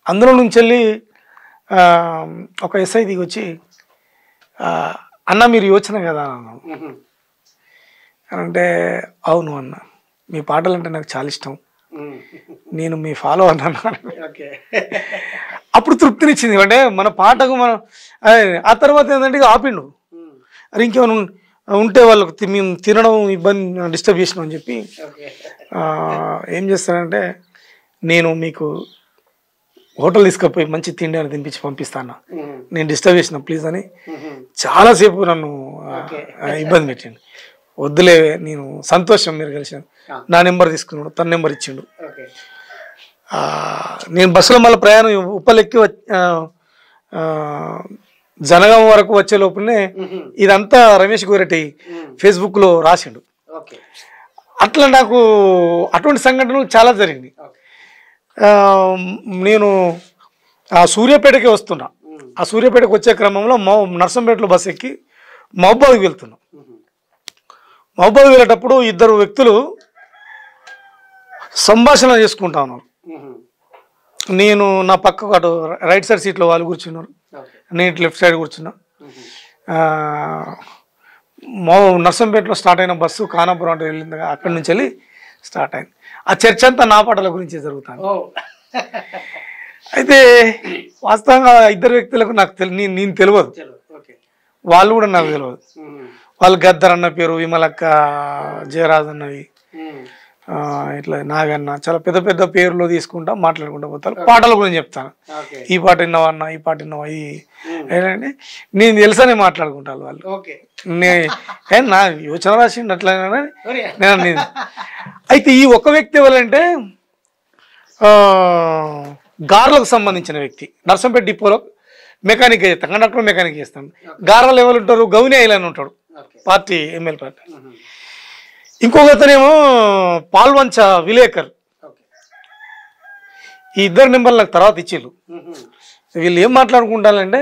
అందులో నుంచి వెళ్ళి ఒక ఎస్ఐ దిగి వచ్చి, అన్న మీరు యోచన కదా అన్నాను. అంటే అవును అన్న, మీ పాటలు అంటే నాకు చాలా ఇష్టం, నేను మీ ఫాలో అన్నాను. అప్పుడు తృప్తినిచ్చింది. అంటే మన పాటకు మనం ఆ తర్వాత ఏంటంటే ఆపిండు. అది ఇంకేమైనా ఉంటే వాళ్ళకు మేము తినడం ఇబ్బంది డిస్టర్బ్ చేసినాం అని చెప్పి ఏం చేస్తానంటే నేను మీకు హోటల్ తీసుకుపోయి మంచి తిండి అని తినిపించి పంపిస్తాను, నేను డిస్టర్బ్ చేసిన ప్లీజ్ అని చాలాసేపు నన్ను ఇబ్బంది పెట్టిండు. వద్దులే, నేను సంతోషం మీరు కలిసాను. నా నెంబర్ తీసుకున్నాడు, తన నెంబర్ ఇచ్చిండు. నేను బస్సులో మళ్ళీ ప్రయాణం ఉప్పలెక్కి జనగాం వరకు వచ్చే లోపలనే ఇదంతా రమేష్ గోరెడ్డి ఫేస్బుక్లో రాసిండు. అట్లా నాకు అటువంటి సంఘటనలు చాలా జరిగింది. నేను ఆ సూర్యాపేటకి వస్తున్నా. ఆ సూర్యాపేటకి వచ్చే క్రమంలో నర్సంపేటలో బస్సు ఎక్కి మహబూబాద్కి వెళ్తున్నా. మహబూబాద్ వెళ్ళేటప్పుడు 2 వ్యక్తులు సంభాషణ చేసుకుంటా ఉన్నారు. నేను నా పక్కకు అటు రైట్ సైడ్ సీట్లో వాళ్ళు కూర్చున్నారు, నేను లెఫ్ట్ సైడ్ కూర్చున్నా. నర్సంపేటలో స్టార్ట్ అయిన బస్సు ఖానాపురం అంటే వెళ్ళింది, అక్కడి నుంచి వెళ్ళి స్టార్ట్ అయింది. ఆ చర్చ అంతా నా పాటల గురించి జరుగుతాను. అయితే వాస్తవంగా 2 వ్యక్తులకు నాకు నేను తెలియదు, వాళ్ళు కూడా నాకు తెలియదు. వాళ్ళు గద్దర్ అన్న పేరు, విమలక్క, జయరాజ్ అన్నవి, ఇట్లా నాగన్న, చాలా పెద్ద పెద్ద పేర్లు తీసుకుంటా మాట్లాడుకుంటా పోతారు. పాటల గురించి చెప్తాను, ఈ పాట విన్నావా అన్న, ఈ పాట విన్నావా, ఈ ఏంటంటే నేను తెలుసనే మాట్లాడుకుంటాను వాళ్ళు. నా యోచన రాసిండు అట్లా నేను. అయితే ఈ ఒక వ్యక్తి ఎవరంటే గార్లకు సంబంధించిన వ్యక్తి. నర్సంపేట డిపోలో మెకానిక్ చేస్తాను, కండక్టర్ మెకానిక్ చేస్తాను. గార్రలు ఎవరు ఉంటారు, గౌని ఐలాన్ ఉంటాడు, పార్టీ ఎమ్మెల్యే పార్టీ. ఇంకొకతనేమో పాల్వంచ విలేకర్. ఈ 2 నెంబర్లు నాకు తర్వాత ఇచ్చేళ్ళు. వీళ్ళు ఏం మాట్లాడుకుంటారంటే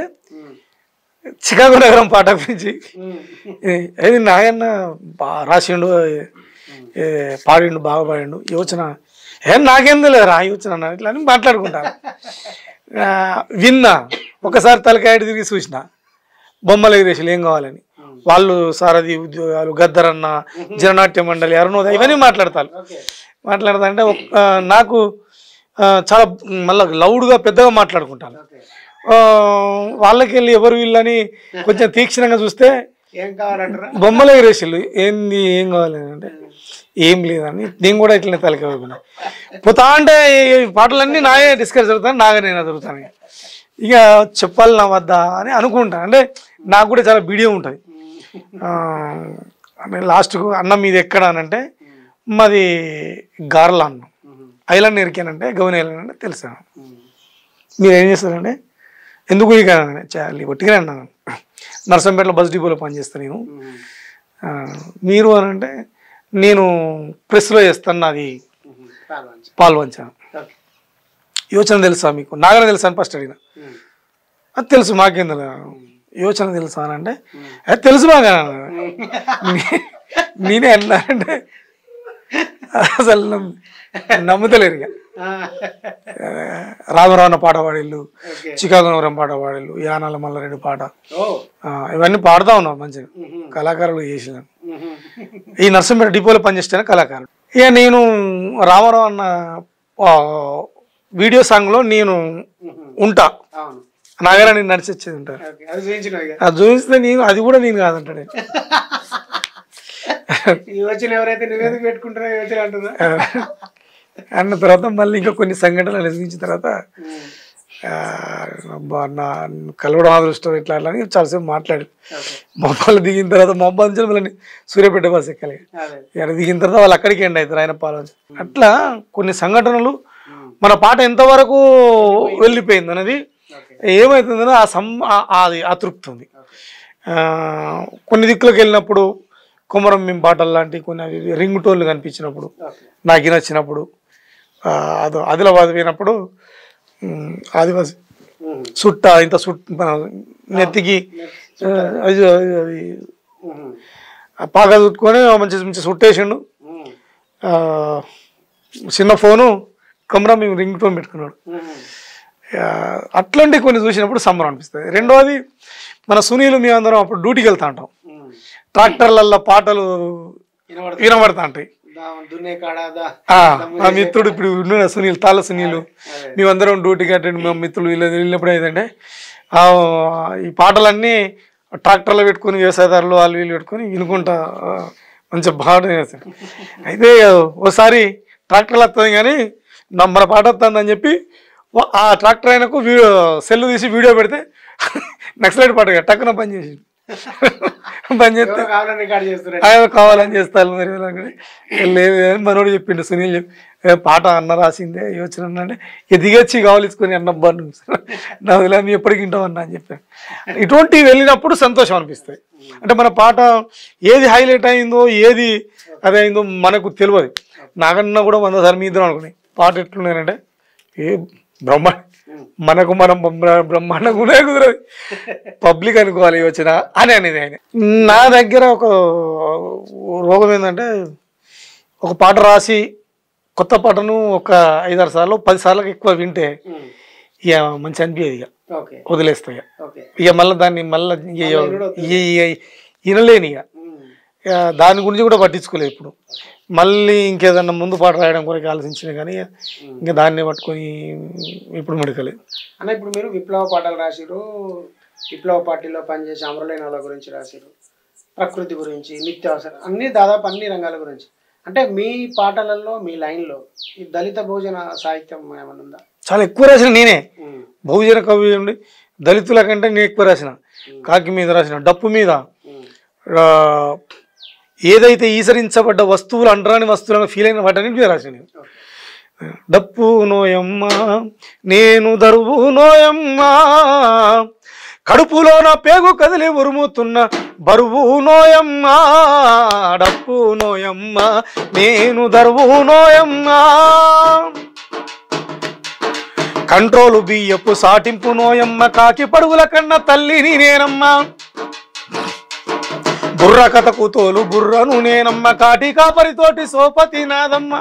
చికాగో నగరం పాట గురించి ఏది నాగన్న రాసిండు, పాడిండు, బాగా పాడిండు. యోచన నాకేం తెలియదు రా యోచన అన్న ఇట్లా అని మాట్లాడుకుంటాను. విన్నా, ఒకసారి తలకాయ తిరిగి చూసిన బొమ్మల ఎగిరేసారు ఏం కావాలని. వాళ్ళు సారథి ఉద్యోగాలు, గద్దరన్న, జననాట్య మండలి, అరుణోదయ ఇవన్నీ మాట్లాడతా అంటే నాకు చాలా మళ్ళీ లౌడ్గా పెద్దగా మాట్లాడుకుంటాను. వాళ్ళకి వెళ్ళి ఎవరు వీళ్ళని కొంచెం తీక్షణంగా చూస్తే బొమ్మలు ఎగిరేసారు ఏంది ఏం కావాలి అంటే ఏం లేదని నేను కూడా ఇట్లనే తలకాయ పోతా అంటే పాటలన్నీ నాయే డిస్కస్ జరుగుతాను, నాగా నేను జరుగుతాను. ఇక చెప్పాలి నా వద్ద అని అనుకుంటాను. అంటే నాకు కూడా చాలా వీడియో ఉంటుంది. అంటే లాస్ట్కు అన్నం మీద ఎక్కడ అని అంటే మాది గార్ల అన్నం, ఐలాండ్ ఎరికానంటే గౌన్ ఐలాండ్ అంటే తెలుసాను. మీరు ఏం చేస్తారంటే ఎందుకు ఇకనండి చాలి ఒట్టిగానే అన్నాను. నర్సంపేటలో బస్ డిపోలో పనిచేస్తాను నేను. మీరు అని అంటే నేను ప్రెస్లో చేస్తాను, నాది పాల్వంచాను. యోచన తెలుసా మీకు? నాగన తెలుసా అని ఫస్ట్ అడిగిన. అది తెలుసు, మాకేం తెలియదు. యోచన తెలుసా అని అంటే అది తెలుసు బాగా. నేనే అన్నా అంటే అసలు నమ్ముతలేరు. ఇక రామరావణ పాట పాడిళ్ళు, చికాగో నగరం పాట పాడిళ్ళు, యానాల మల్లారెడ్డి పాట, ఇవన్నీ పాడుతూ ఉన్నాం మంచిగా. కళాకారులు చేసిన ఈ నర్సంపేట డిపోలో పనిచేసిన కళాకారుడు. ఇక నేను రామారావు అన్న వీడియో సాంగ్లో నేను ఉంటా, నాగరాన్ని నడిచొచ్చేది ఉంటాను. అది చూపిస్తే నేను అది కూడా నేను కాదంటాడు. అన్న తర్వాత మళ్ళీ ఇంకా కొన్ని సంఘటనలు ఎదిగించిన తర్వాత నా కలవడం అదృష్టం ఇట్లా అట్లా అని చాలాసేపు మాట్లాడి మొబైల్ దిగిన తర్వాత మొబైల్ నుంచి మళ్ళీ సూర్యాపేట బస్ ఎక్కాలి. ఇక్కడ దిగిన తర్వాత వాళ్ళు అక్కడికి ఎండ్ అవుతారు ఆయన పాలన. అట్లా కొన్ని సంఘటనలు మన పాట ఎంతవరకు వెళ్ళిపోయింది అనేది ఏమవుతుందో అది అతృప్తి ఉంది. కొన్ని దిక్కులకు వెళ్ళినప్పుడు కుమరం మేము పాటలు లాంటి కొన్ని రింగ్ టోన్లు కనిపించినప్పుడు, నాకు నచ్చినప్పుడు, ఆదిలాబాద్ పోయినప్పుడు ఆదివాసి సుట్ట ఇంత నెత్తికి అది పాక చుట్టుకొని మంచి మంచి సుట్టేసిండు, చిన్న ఫోను, కుమరం మేము రింగ్ టోన్ పెట్టుకున్నాడు. అట్లాంటివి కొన్ని చూసినప్పుడు సంబరం అనిపిస్తుంది. రెండవది మన సునీలు మేమందరం అప్పుడు డ్యూటీకి వెళ్తా ఉంటాం, ట్రాక్టర్లలో పాటలు వినబడతా ఉంటాయి. మా మిత్రుడు ఇప్పుడు సునీల్ తాళ్ళ సునీలు, మేమందరం డ్యూటీకి అటెండ్ మా మిత్రులు వెళ్ళినప్పుడు ఏంటంటే ఈ పాటలన్నీ ట్రాక్టర్లో పెట్టుకుని వ్యవసాయదారులు వాళ్ళు వీళ్ళు పెట్టుకొని వినుకుంటా మంచిగా బాగా చేస్తాడు. అయితే ఓసారి ట్రాక్టర్లు వస్తుంది కానీ మన పాట వస్తుందని చెప్పి ఆ ట్రాక్టర్ ఆయనకు సెల్ తీసి వీడియో పెడితే నక్సలైట్ పాట టక్కున పని చేసి చేస్తే కావాలని చేస్తారు మరి లేదు అని మనోడు చెప్పిండు. సునీల్ చెప్పి పాట అన్న రాసిందే యోచన అంటే దిగొచ్చి కావాలిసుకొని అన్నబ్బా నా వదిలేని ఎప్పటికి వింటావు అన్న అని చెప్పాను. ఇటువంటివి వెళ్ళినప్పుడు సంతోషం అనిపిస్తాయి. అంటే మన పాట ఏది హైలైట్ అయిందో ఏది అదే అయిందో మనకు తెలియదు. నాకన్నా కూడా 100 సార్లు మీ ఇద్దరం అనుకున్నాయి పాట ఎట్లున్నానంటే మనకు మనం బ్రహ్మాండంగా కుదరదు, పబ్లిక్ అనుకోవాలి యోచన అని అనేది ఆయన. నా దగ్గర ఒక రోగం ఏంటంటే ఒక పాట రాసి కొత్త పాటను ఒక 5-6 సార్లు 10 సార్లకు ఎక్కువ వింటే ఇక మంచి అనిపించేది, ఇక వదిలేస్తాయి. ఇక మళ్ళీ దాన్ని వినలేని ఇక దాని గురించి కూడా పట్టించుకోలేదు. ఇప్పుడు మళ్ళీ ఇంకేదన్నా ముందు పాట రాయడం కొరకు ఆలోచించిన కానీ ఇంకా దాన్ని పట్టుకొని ఇప్పుడు మెడకలేదు అన్న. ఇప్పుడు మీరు విప్లవ పాటలు రాసిరు, విప్లవ పార్టీలో పనిచేసే అమరులైన గురించి రాసిరు, ప్రకృతి గురించి, నిత్యావసరం, దాదాపు అన్ని రంగాల గురించి. అంటే మీ పాటలలో మీ లైన్లో ఈ దళిత బహుజన సాహిత్యం ఏమన్నా ఉందా? చాలా ఎక్కువ రాసిన నేనే. బహుజన కవి ఉండి దళితుల కంటే నేను ఎక్కువ రాసిన. కాకి మీద రాసిన, డప్పు మీద, ఏదైతే ఈసరించబడ్డ వస్తువులు అంటరాని వస్తువులను ఫీల్ అయిన వాటని మీద రాసిన. డప్పు నోయమ్మ నేను దరువు నోయమ్మ, కడుపులో నా పేగు కదిలి ఉరుముతున్న బరువు నోయమ్మ, డప్పు నోయమ్మ నేను దరువు నోయమ్మ, కంట్రోలు బియ్యపు సాటింపు నోయమ్మ కాకి పడుగుల కన్న తల్లిని నేనమ్మ బుర్ర కథకు తోలు బుర్రను నేనమ్మ కాటి కాపరితోటి సోపతి నాదమ్మ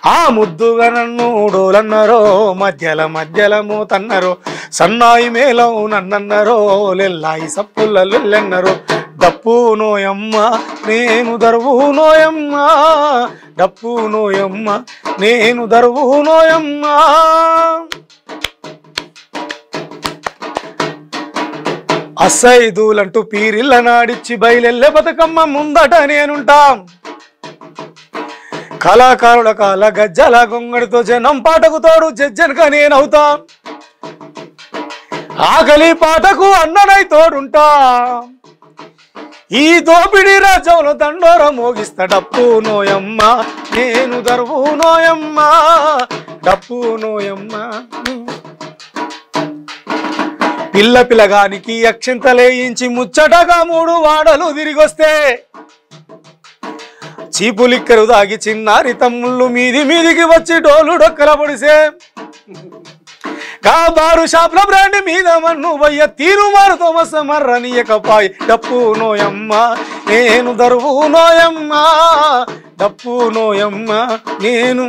ఆ ముద్దుగా నన్ను డోలన్నరో మధ్యల మూతన్నరో సన్నాయి మేళం నన్నన్నరో లెల్లాయి సప్పుల లెల్లన్నరో డప్పు నోయమ్మ నేను దరువు నోయమ్మ డప్పు నోయమ్మ నేను దరువు నోయమ్మ అస్సైదులంటూ పీరిళ్ళ నాడిచ్చి బయలెల్లె బతుకమ్మ ముందట నేనుంటాం కళాకారుల కాల గజ్జల గొంగడితో జనం పాటకు తోడు జజ్జనక నేనవుతా ఆకలి పాటకు అన్ననై తోడుంటా ఈ దోపిడి రాజ్యంలో దండోర మోగిస్తా డప్పు నోయమ్మ నేను దరువు నోయమ్మ డప్పు నోయమ్మ పిల్లగానికి అక్షింతలేయించి ముచ్చటగా 3 వాడలు తిరిగొస్తే చీపులిక్కరు దాగి చిన్నారి తమ్ముళ్ళు మీదికి వచ్చి డోలు డొక్కల పొడిసే బారు షాప్ల బ్రాండ్ మీద మన్ను వయ్య తీరు మారుతో మర్రనీయకపాయి డప్పు నోయమ్మ నేను దరువు నోయమ్మ డప్పు నోయమ్మ నేను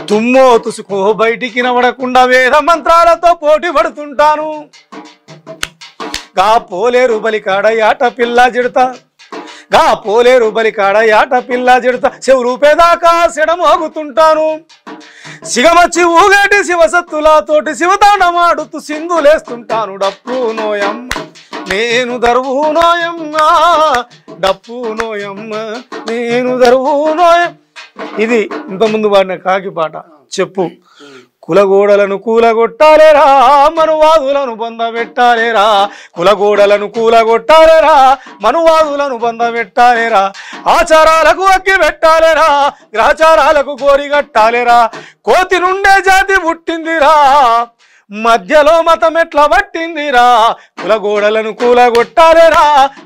తుమ్మో తుసుకో బయటికి నవడకుండా వేద మంత్రాలతో పోటీ పడుతుంటాను గా పోలేరు బలికాడ యాట పిల్ల జిడతా గా పోలేరు బలికాడ యాట పిల్ల జిడతా చెవులు పేదాకా సెడమోగుతుంటాను సిగమచ్చి ఊగేటి శివసత్తులతోటి శివతాండమాడుతూ సింధులేస్తుంటాను డప్పు నోయమ్మ నేను దరువు నోయమ్మ డప్పు నోయమ్మ నేను దరువు నోయమ్మ ఇది ఇంతకుముందు వాడిన కాకి పాట చెప్పు కులగోడలను కూలగొట్టాలేరా మనువాదులను పొందబెట్టాలేరా కులగోడలను కూలగొట్టాలేరా మనువాదులను పొందబెట్టాలేరా ఆచారాలకు అక్కి పెట్టాలేరా గ్రహచారాలకు గోరిగట్టాలేరా కోతి నుండే జాతి పుట్టిందిరా మధ్యలో మతం ఎట్లా పట్టిందిరా కులగోడలను కూలగొట్టాలేరా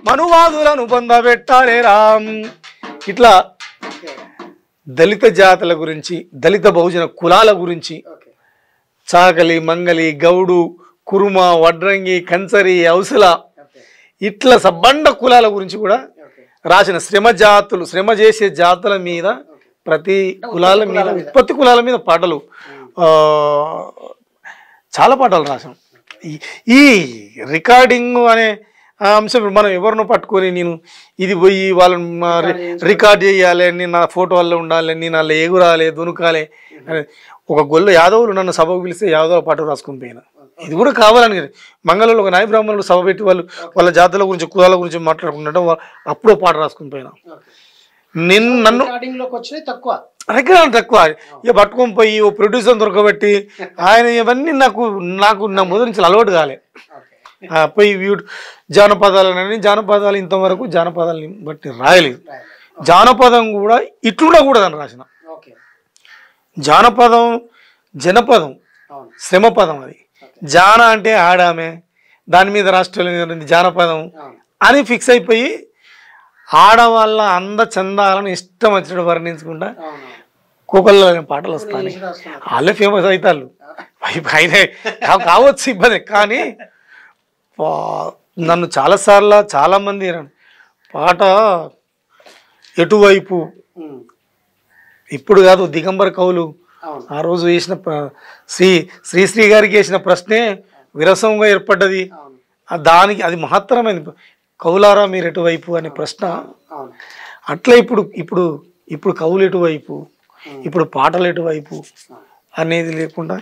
మనువాదులను పొందబెట్టాలేరా ఇట్లా దళిత జాతుల గురించి దళిత బహుజన కులాల గురించి చాకలి మంగలి గౌడు కురుమ వడ్రంగి కంచరి ఔసల ఇట్లా సబ్బండ కులాల గురించి కూడా రాసిన శ్రమ చేసే జాతుల మీద ప్రతి కులాల మీద ఉత్పత్తి కులాల మీద పాటలు చాలా పాటలు రాసాం ఈ రికార్డింగ్ అనే అంశం మనం ఎవరినో పట్టుకొని నేను ఇది పోయి వాళ్ళని రికార్డ్ చేయాలి నేను నా ఫోటో వల్ల ఉండాలి నేను అలా ఎగురాలి దునుకాలి ఒక గొల్ల యాదవులు నన్ను సభకు పిలిస్తే యాదవుల పాట రాసుకుని పోయినా ఇది కూడా కావాలని మంగళంలో ఒక నాయ బ్రాహ్మణులు సభ పెట్టి వాళ్ళ జాతుల గురించి కులాల గురించి మాట్లాడుకుంటుంటే అప్పుడో పాట రాసుకుని పోయినా నన్ను రికార్డింగ్ తక్కువ ఇక పట్టుకొని పోయి ఓ ప్రొడ్యూసర్ దొరకబెట్టి ఆయన ఇవన్నీ నాకు నా మొదటి నుంచి అలవాటు కాలే పోయి జానపదాలు ఇంతవరకు జానపదాలని బట్టి రాయలేదు జానపదం కూడా ఇట్లుండకూడదని రాసిన జానపదం జనపదం శ్రమపదం అది జాన అంటే ఆడామే దాని మీద రాష్ట్రాలు జానపదం అని ఫిక్స్ అయిపోయి ఆడవాళ్ళ చందాలను ఇష్టం వచ్చినట్టు వర్ణించుకుంటా కోకల్లో పాటలు వస్తాయి వాళ్ళే ఫేమస్ అవుతారు అయినా కావచ్చు ఇబ్బంది కానీ నన్ను చాలామంది పాట ఎటువైపు ఇప్పుడు కాదు దిగంబర కవులు ఆ రోజు వేసిన శ్రీశ్రీ గారికి వేసిన ప్రశ్నే విరసంగా ఏర్పడ్డది దానికి అది మహత్తరమైనది కవులారా మీరు ఎటువైపు అనే ప్రశ్న అట్లా ఇప్పుడు కవులు ఎటువైపు ఇప్పుడు పాటలు ఎటువైపు అనేది లేకుండా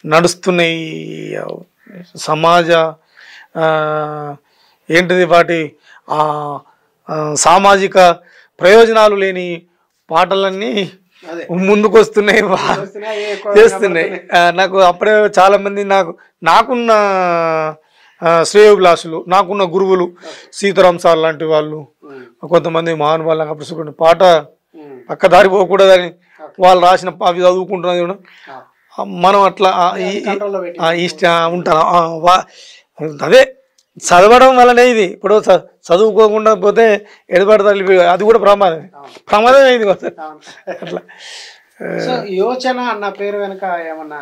నడుస్తున్న ఈ సమాజ ఏంటిది వాటి సామాజిక ప్రయోజనాలు లేని పాటలన్నీ ముందుకు వస్తున్నాయి చేస్తున్నాయి నాకు అప్పుడే చాలా మంది నాకున్న శ్రేయోభిలాషులు నాకున్న గురువులు సీతారాం సార్ లాంటి వాళ్ళు కొంతమంది మహానుభావులు నాకు అప్పుడు పాట పక్కదారి పోకూడదని వాళ్ళు రాసిన అవి చదువుకుంటున్నది కూడా మనం అట్లా ఉంటాను అదే చదవడం వల్లనే ఇది ఇప్పుడు చదువుకోకుండా పోతే ఎడబడతారు అది కూడా ప్రమాదమే అయింది అట్లా సో యోచన అన్న పేరు వెనుక ఏమన్నా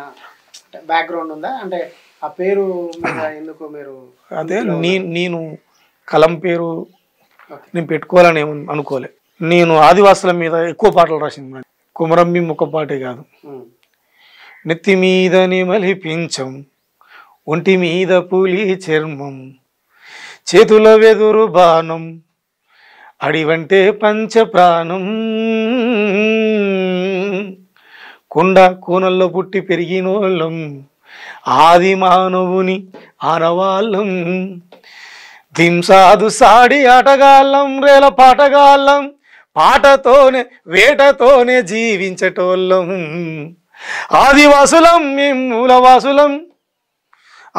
బ్యాక్గ్రౌండ్ ఉందా? అంటే ఆ పేరు మీద ఎందుకు మీరు? అదే నేను కలం పేరు నేను పెట్టుకోవాలని అనుకోలే. నేను ఆదివాసుల మీద ఎక్కువ పాటలు రాసింది. కుమరంబి ఒక పాటే కాదు. నెత్తి మీద నెమలి పించం, ఒంటి మీద పులి చర్మం, చేతుల వెదురు బాణం, అడివంటే పంచ ప్రాణం, కొండ కోనల్లో పుట్టి పెరిగినోళ్ళం, ఆది మానవుని ఆనవాళ్ళం, దింసాదు సాడి ఆటగాళ్ళం, రేల పాటగాళ్ళం, పాటతోనే వేటతోనే జీవించటోళ్ళం, ఆదివాసులం మేము మూలవాసులం,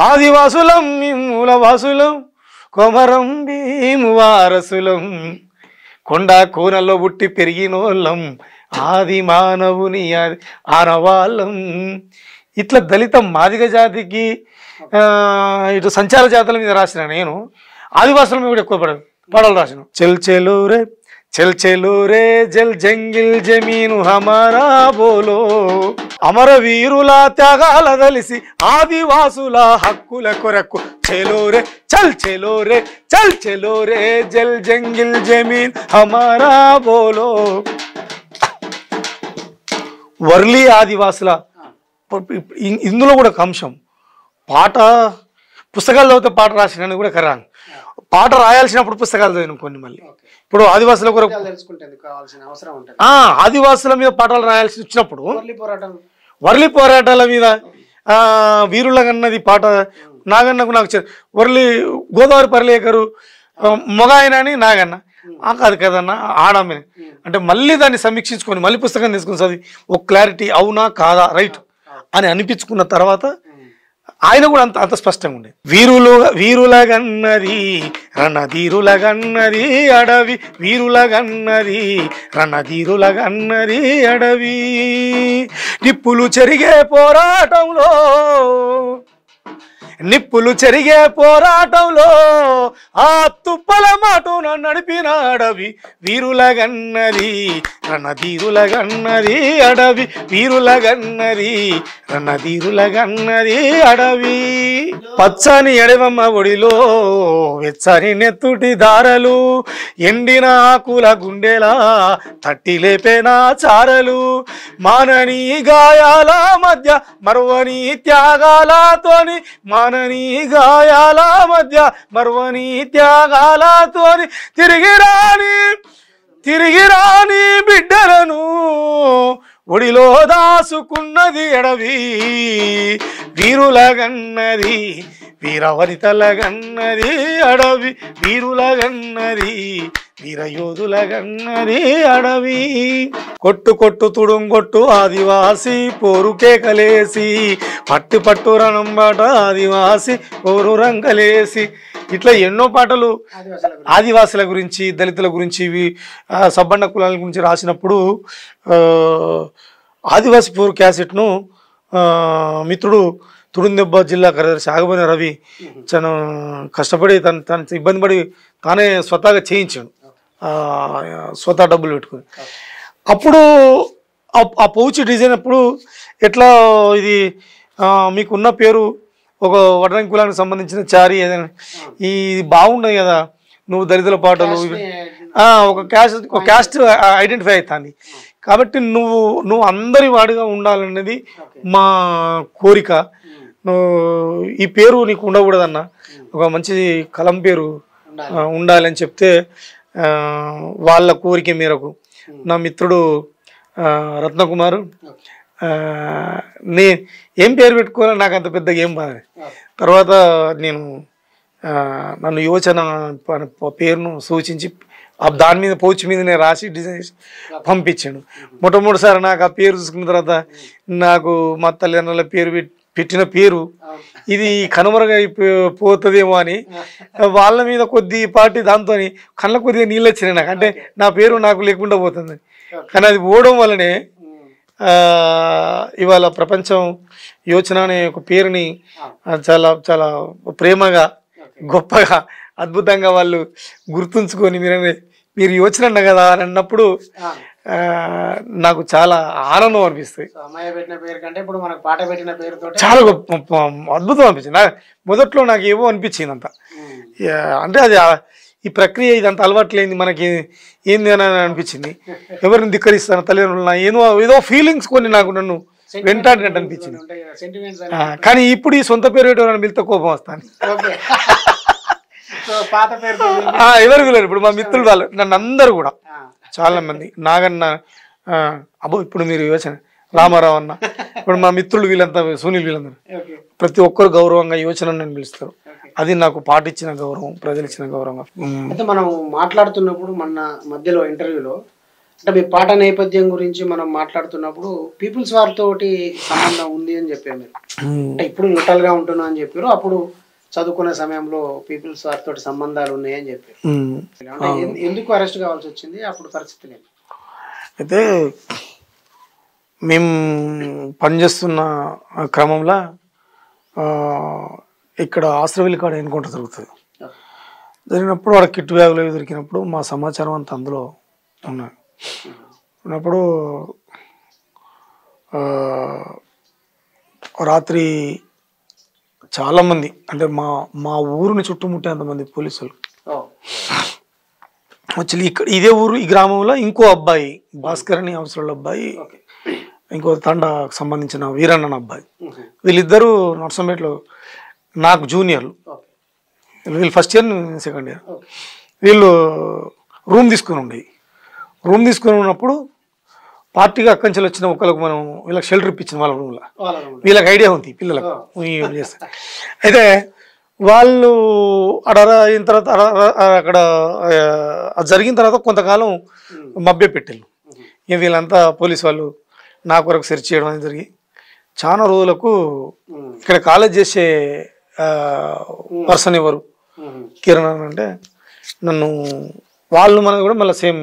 ఆదివాసులం మేము మూలవాసులం, కొమరం భీము వారసులం, కొండ కోనల్లో పుట్టి పెరిగినోళ్ళం, ఆది మానవుని ఆనవాళ్ళం. ఇట్లా దళిత మాదిగ జాతికి ఇటు సంచార జాతుల మీద రాసిన నేను ఆదివాసుల మీద కూడా ఎక్కువ పాటలు రాసిన. చెల్ చెలోరే చల్ చెలోరే జల్ జంగిల్ జమీను హమారా బోలో, అమర వీరుల త్యాగాల దలిసి ఆదివాసుల హక్కుల కొరకు చెలోరే చల్ చెలోరే చల్ చెలోరే జల్ జంగిల్ జమీన్ హమారా బోలో. వర్లీ ఆదివాసుల ఇందులో కూడా ఒక అంశం. పాట పుస్తకాలు చదివితే పాట రాసిన కూడా కరాను. పాట రాయాల్సినప్పుడు పుస్తకాలు చదివిన కొన్ని. మళ్ళీ ఇప్పుడు ఆదివాసుల కొరకు ఆదివాసుల మీద పాటలు రాయాల్సి వచ్చినప్పుడు వర్లీ పోరాటాల మీద వీరులగన్నది పాట నాగన్నకు నాకు వర్లీ గోదావరి పర్లేకరు మొగ ఆయన అని నాగన్న కాదు కదన్న ఆడమే అంటే మళ్ళీ దాన్ని సమీక్షించుకొని మళ్ళీ పుస్తకం తీసుకుని చదివి ఒక క్లారిటీ అవునా కాదా రైట్ అని అనిపించుకున్న తర్వాత ఆయన కూడా అంత స్పష్టంగా ఉండే. వీరులగన్నది రణధీరులగన్నది అడవి, వీరులగన్నది రణధీరులగన్నది అడవి, నిప్పులు చెరిగే పోరాటంలో నిప్పులు చెరిగే పోరాటంలో ఆ తుప్పల మాటున నడిపిన అడవి, వీరులగన్నది రణధీరులగన్నది అడవి, వీరులగన్నది రణధీరులగన్నది అడవి. పచ్చని ఎడవమ్మ ఒడిలో వెచ్చని నెత్తుటి దారలు, ఎండిన ఆకుల గుండెలా తట్టి లేపేనా చారలు, మానని గాయాల మధ్య మరువని త్యాగాలతోని, మానని గాయాల మధ్య మరువని త్యాగాలతోని, తిరిగి రాని బిడ్డలను ఒడిలో దాసుకున్నది ఎడవి, వీరులగన్నది వీరవనితలగన్నది అడవి, వీరులగన్నది వీరయోధులగన్నది అడవి. కొట్టు కొట్టు తుడుంగొట్టు ఆదివాసి పోరు కేకలేసి, పట్టు పట్టు రణంబాట ఆదివాసి పోరు రంగలేసి. ఇట్లా ఎన్నో పాటలు ఆదివాసుల గురించి దళితుల గురించి సబ్బండ కులాల గురించి రాసినప్పుడు ఆదివాసి పోరు క్యాసెట్ను మిత్రుడు తుడుందెబ్బ జిల్లా కార్యదర్శి ఆగబోయిన రవి చాలా కష్టపడి తన ఇబ్బంది పడి తానే స్వతహాగా చేయించాడు, స్వతహా డబ్బులు పెట్టుకుని. అప్పుడు ఆ పౌచ్ డిజైన్ అప్పుడు ఎట్లా ఇది మీకున్న పేరు ఒక వడ్రంగి కులానికి సంబంధించిన చారి ఏదైనా ఇది బాగుండదు కదా, నువ్వు దళితుల పాటలు ఒక క్యాస్ట్ ఐడెంటిఫై అవుతుంది కాబట్టి నువ్వు అందరి వాడిగా ఉండాలనేది మా కోరిక. ఈ పేరు నీకు ఉండకూడదన్న, ఒక మంచి కలం పేరు ఉండాలని చెప్తే వాళ్ళ కోరిక మేరకు నా మిత్రుడు రత్నకుమారు ఏం పేరు పెట్టుకోవాలని నాకు అంత పెద్దగా ఏం బాధ. తర్వాత నేను నన్ను యోచన పేరును సూచించి దాని మీద పౌచ్ మీదనే రాసి డిజైన్ చేసి పంపించాడు. మొట్టమొదటిసారి నాకు ఆ పేరు చూసుకున్న తర్వాత నాకు మా తల్లిదండ్రుల పేరు పెట్టిన పేరు ఇది కనుమరుగైపోతుందేమో అని వాళ్ళ మీద కొద్దిపాటి దాంతో కళ్ళ కొద్దిగా నీళ్ళు వచ్చినాయి నాకు. అంటే నా పేరు నాకు లేకుండా పోతుంది, కానీ అది పోవడం వల్లనే ఇవాళ ప్రపంచం యోచన అనే ఒక పేరుని చాలా చాలా ప్రేమగా గొప్పగా అద్భుతంగా వాళ్ళు గుర్తుంచుకొని మీరు యోచన అన్న కదా అని అన్నప్పుడు నాకు చాలా ఆనందం అనిపిస్తుంది. సో అమ్మాయి పెట్టిన పేరు కంటే ఇప్పుడు మనకు పాట పెట్టిన పేరుతో చాలా అద్భుతం అనిపించింది. మొదట్లో నాకు ఏమో అనిపించింది అంత, అంటే అది ఈ ప్రక్రియ ఇదంతా అలవాట్లేంది మనకి ఏంది అని అనిపించింది. ఎవరిని ధిక్కరిస్తాను తల్లిదండ్రులు ఏదో ఏదో ఫీలింగ్స్ కొన్ని నాకు నన్ను వెంటాడినట్టు అనిపించింది. కానీ ఇప్పుడు ఈ సొంత పేరు ఎవరైనా పిలితే కోపం వస్తాను. పాత పేరు ఎవరు పిల్లలు ఇప్పుడు మా మిత్రులు వాళ్ళు నన్ను అందరూ కూడా చాలా మంది నాగన్న, అబ్బో ఇప్పుడు మీరు యోచన రామారావు అన్న, ఇప్పుడు మా మిత్రులు వీళ్ళంతా సునీల్ వీళ్ళందరూ ప్రతి ఒక్కరు గౌరవంగా యోచన నన్ను పిలుస్తారు. అది నాకు పాటిచ్చిన గౌరవం, ప్రజలు ఇచ్చిన గౌరవం. అయితే మనం మాట్లాడుతున్నప్పుడు మన మధ్యలో ఇంటర్వ్యూలో అంటే మీ పాట నేపథ్యం గురించి మనం మాట్లాడుతున్నప్పుడు పీపుల్స్ వార్ తోటి సంబంధం ఉంది అని చెప్పారు మీరు. అంటే ఇప్పుడు న్యూట్రల్ గా ఉంటున్నా అని చెప్పారు, అప్పుడు చదువుకునే సమయంలో పీపుల్స్ వార్ తోటి సంబంధాలు ఉన్నాయని చెప్పారు. అంటే ఎందుకు అరెస్ట్ కావాల్సి వచ్చింది అప్పుడు పరిస్థితి లేదు? అయితే మేము పనిచేస్తున్న క్రమంలో ఇక్కడ ఆశ్రవల్లి కాడ ఎన్కౌంటర్ జరుగుతుంది. జరిగినప్పుడు వాడు కిట్ బ్యాగులు దొరికినప్పుడు మా సమాచారం అంతా అందులో ఉన్నప్పుడు రాత్రి చాలామంది అంటే మా ఊరిని చుట్టుముట్టేంతమంది పోలీసులు వచ్చి ఇక్కడ ఇదే ఊరు ఈ గ్రామంలో ఇంకో అబ్బాయి భాస్కర్ అని అవసరాల అబ్బాయి, ఇంకో తండకు సంబంధించిన వీరన్న అబ్బాయి, వీళ్ళిద్దరూ నర్సంపేటలో నాకు జూనియర్లు. వీళ్ళు ఫస్ట్ ఇయర్, సెకండ్ ఇయర్. వీళ్ళు రూమ్ తీసుకుని ఉండేవి. రూమ్ తీసుకుని ఉన్నప్పుడు పార్టీగా అక్కడి నుంచి వచ్చిన ఒకరికి మనం వీళ్ళకి షెల్టర్ ఇప్పించిన వాళ్ళ రూమ్లో. వీళ్ళకి ఐడియా ఉంది పిల్లలకు చేస్తే. అయితే వాళ్ళు అక్కడ అయిన తర్వాత అక్కడ అది జరిగిన తర్వాత కొంతకాలం మభ్య పెట్టారు. ఇక వీళ్ళంతా పోలీసు వాళ్ళు నా కొరకు సెర్చ్ చేయడం అనేది జరిగి చాలా రోజులకు ఇక్కడ కాలేజ్ చేసే పర్సన్ ఎవరు కిరణ్ అంటే నన్ను వాళ్ళు మనది కూడా మళ్ళీ సేమ్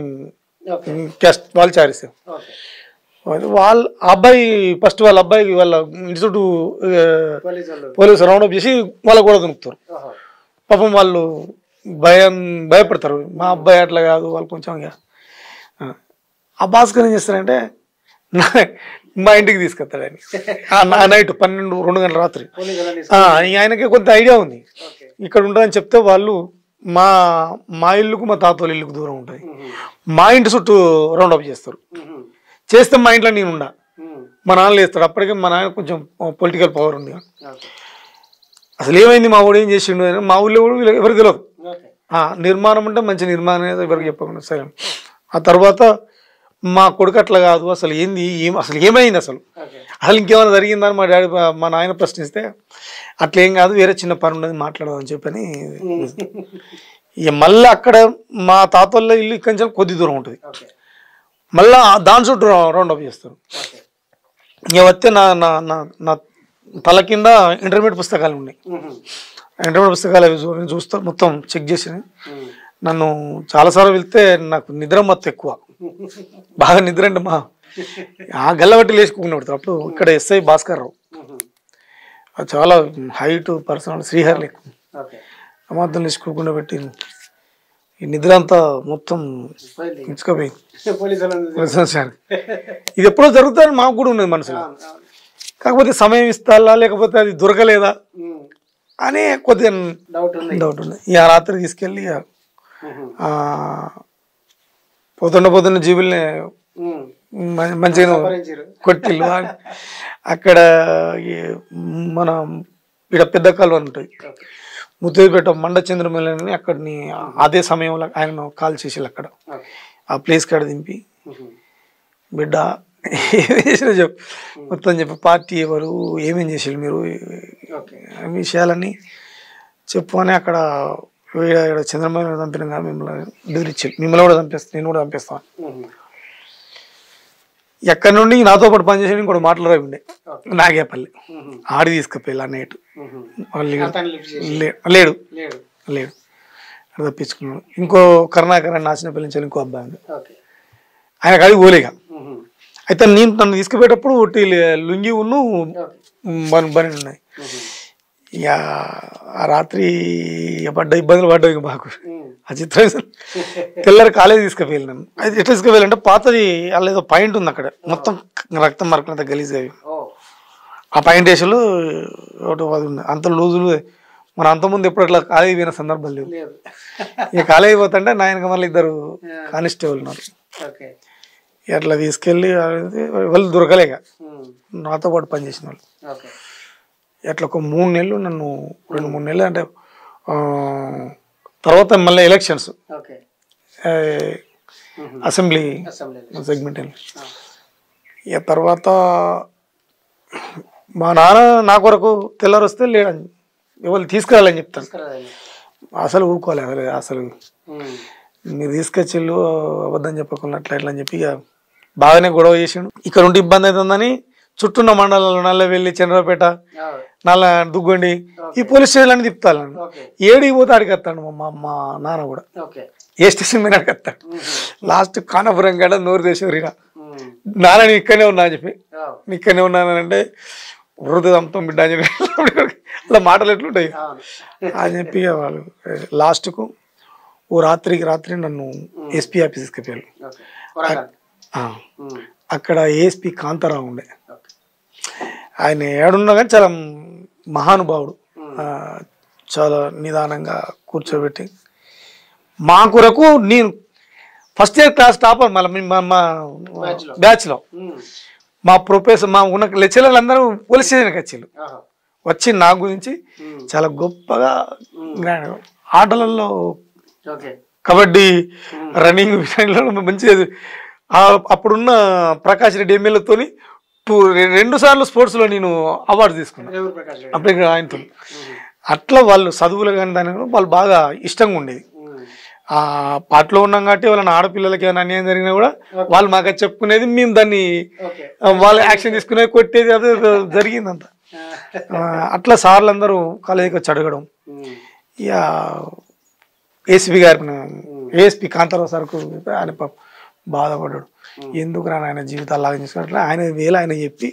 క్యాస్ట్ వాళ్ళు చారిస్తారు. వాళ్ళ అబ్బాయి ఫస్ట్ వాళ్ళ అబ్బాయికి వాళ్ళ ఇన్స్టిట్యూట్ పోలీసు రౌండప్ చేసి వాళ్ళకు కూడా దొరుకుతారు. పాపం వాళ్ళు భయపడతారు, మా అబ్బాయి అట్లా కాదు వాళ్ళు కొంచెం. ఆ భాస్కర్ ఏం చేస్తారంటే మా ఇంటికి తీసుకొస్తాడు ఆయన నైట్ 12-2 గంటల రాత్రి. ఆయనకి కొంత ఐడియా ఉంది ఇక్కడ ఉంటుందని చెప్తే వాళ్ళు మా ఇల్లుకు మా తాతోళ్ళ ఇల్లుకు దూరం ఉంటుంది, మా ఇంటి చుట్టూ రౌండప్ చేస్తారు. చేస్తే మా ఇంట్లో నేను ఉండా, మా నాన్న లేస్తాడు. అప్పటికే మా నాన్న కొంచెం పొలిటికల్ పవర్ ఉంది. అసలు ఏమైంది మా ఊడు ఏం చేసిండు అని మా ఊళ్ళో కూడా ఎవరికి తెలియదు. నిర్మాణం అంటే మంచి నిర్మాణం ఎవరికి చెప్పకుండా సరే. ఆ తర్వాత మా కొడుకు అట్లా కాదు, అసలు ఏంది అసలు ఏమైంది, అసలు ఇంకేమైనా జరిగిందని మా డాడీ మా నాయన ప్రశ్నిస్తే అట్లేం కాదు, వేరే చిన్న పని ఉన్నది మాట్లాడదామని చెప్పని. ఇక మళ్ళీ అక్కడ మా తాతోళ్ళ ఇల్లు ఇక్కడి నుంచి కొద్ది దూరం ఉంటుంది, మళ్ళా దాని చుట్టూ రౌండప్ చేస్తారు. ఇక వస్తే నా తల కింద ఇంటర్మీడియట్ పుస్తకాలు ఉన్నాయి. ఇంటర్మీడియట్ పుస్తకాలు అవి చూస్తా మొత్తం చెక్ చేసి నన్ను చాలాసార్లు వెళ్తే నాకు నిద్ర మత్తు ఎక్కువ, బాగా నిద్ర అంటే ఆ గల్లబట్టి లేచుకున్నాడు. అప్పుడు ఇక్కడ ఎస్ఐ భాస్కర్ రావు చాలా హైట్ పర్సనల్ శ్రీహరి లెక్క అమార్థం లేచుకోకుండా పెట్టి ఈ నిద్ర అంతా మొత్తం ఇచ్చుకోపోయింది. ఇది ఎప్పుడో జరుగుతుందని మాకు కూడా ఉన్నది మనసులో, కాకపోతే సమయం ఇస్తాలా లేకపోతే అది దొరకలేదా అనే కొద్దిగా డౌట్ ఉంది. ఇక రాత్రి తీసుకెళ్ళి పొద్దున్న జీబుల్ని మంచిగా కొట్టిల్లు. అక్కడ మన ఇక్కడ పెద్ద కాలువ ఉంటుంది ముద్దేపేట మండ చంద్రమల్లని, అక్కడిని అదే సమయంలో ఆయన కాల్ చేసి అక్కడ ఆ ప్లేస్ కాడ దింపి బిడ్డ ఏం చేసినా చెప్పు మొత్తం చెప్పి, పార్టీ ఎవరు ఏమేం చేసారు మీరు విషయాలన్నీ చెప్పు అని. అక్కడ చంద్రబాబు చంపిన కానీ మిమ్మల్ని బెదిరించారు, మిమ్మల్ని కూడా చంపేస్తాను, నేను కూడా చంపేస్తాను. ఎక్కడి నుండి నాతో పాటు పనిచేసి ఇంకోటి మాట్లాడే ఉండే నాగేపల్లి ఆడి తీసుకుపోయి అన్నట్టు లేడు అక్కడ తప్పించుకున్నాడు. ఇంకో కరుణాకర్ అని నాచినపల్లి నుంచి ఇంకో అబ్బాయి ఉంది, ఆయన కాడికి పోలేక. అయితే నేను నన్ను తీసుకుపోయేటప్పుడు ఒకటి లుంగి ఉన్ను బని ఉన్నాయి. ఇక ఆ రాత్రి పడ్డ ఇబ్బందులు పడ్డాయి ఇక మాకు ఆ చిత్రం తెల్లరి కాలేజీ తీసుకుపోయాను నన్ను. అది ఎట్లా తీసుకుపోయాలంటే పాతది అలా ఏదో పాయింట్ ఉంది అక్కడ మొత్తం రక్తం మరకలంత గలీజ్గా ఆ పాయింట్ వేసులు ఒకటి అది ఉంది అంత లూజులు మన అంతకుముందు ఎప్పుడు అట్లా కాలేజీ పోయిన సందర్భం లేవు. ఇక కాలేజీ పోతుంటే నాయనక మళ్ళీ ఇద్దరు కానిస్టేబుల్ ఉన్నారు అట్లా తీసుకెళ్ళి వాళ్ళు దొరకలేక నాతో పాటు పనిచేసిన వాళ్ళు అట్లా ఒక 3 నెలలు నన్ను 2-3 నెలలు అంటే తర్వాత మళ్ళీ ఎలక్షన్స్ అసెంబ్లీ సెగ్మెంట్ ఇక తర్వాత మా నాన్న నా కొరకు తెల్లారు వస్తే లేడని ఎవరు తీసుకురాలని చెప్తాను అసలు ఊరుకోలేదు అసలు మీరు తీసుకొచ్చిళ్ళు అబద్ధం చెప్పకుండా అట్లా ఎట్లా అని చెప్పి ఇక బాగానే గొడవ చేసిండు. ఇక్కడ ఉంటే ఇబ్బంది అవుతుందని చుట్టూన్న మండలాలు నల్లవెల్లి చంద్రపేట దుగ్గొండి ఈ పోలీస్ స్టేషన్లన్నీ తిప్పుతాను ఏడికి పోతే అడిగి వస్తాడు మా నాన్న కూడా ఏ స్టేషన్ మీద అడిగి వస్తాడు లాస్ట్ కానపురం కాడ నోరు దేశవరిగా నాన్న నీ ఇక్కడనే ఉన్నా అని చెప్పి నీ ఇక్కడనే ఉన్నానంటే వృద్ధంతో బిడ్డ అని చెప్పి అలా మాటలు ఎట్లుంటాయి అని చెప్పి వాళ్ళు లాస్ట్కు ఓ రాత్రి నన్ను ఎస్పీ ఆఫీస్ తీసుకెళ్ళారు. అక్కడ ఏఎస్పీ కాంతారావు ఉండే ఆయన ఏడున్నా కానీ చాలా మహానుభావుడు చాలా నిదానంగా కూర్చోబెట్టి మా కొరకు నేను ఫస్ట్ ఇయర్ క్లాస్ టాపర్ మళ్ళీ మా బ్యాచ్లో మా ప్రొఫెసర్ మా ఉన్న లెక్చరర్లు అందరూ పోలీస్ స్టేషన్కి వచ్చారు వచ్చి నా గురించి చాలా గొప్పగా ఆటలలో కబడ్డీ రన్నింగ్ విషయంలో మంచిగా అప్పుడున్న ప్రకాష్ రెడ్డి ఎమ్మెల్యేతోని 2 సార్లు స్పోర్ట్స్లో నేను అవార్డు తీసుకున్నాను అప్పుడు ఆయనతో. అట్లా వాళ్ళు చదువులు కానీ దాని వాళ్ళు బాగా ఇష్టంగా ఉండేది. ఆ పాటలో ఉన్నాం కాబట్టి వాళ్ళని ఆడపిల్లలకి ఏమైనా అన్యాయం జరిగినా కూడా వాళ్ళు మాకు చెప్పుకునేది మేము దాన్ని వాళ్ళు యాక్షన్ తీసుకునేది కొట్టేది అదే జరిగిందంత. అట్లా సార్లు అందరూ కాలేజీకి వచ్చి అడగడం ఇక ఏసీపీ గారి ఏఎస్పీ కాంతారావు సార్కు ఆయన బాధపడ్డాడు ఎందుకు రాని ఆయన జీవితాలు లాగా తీసుకున్నట్లు ఆయన వేళ ఆయన చెప్పి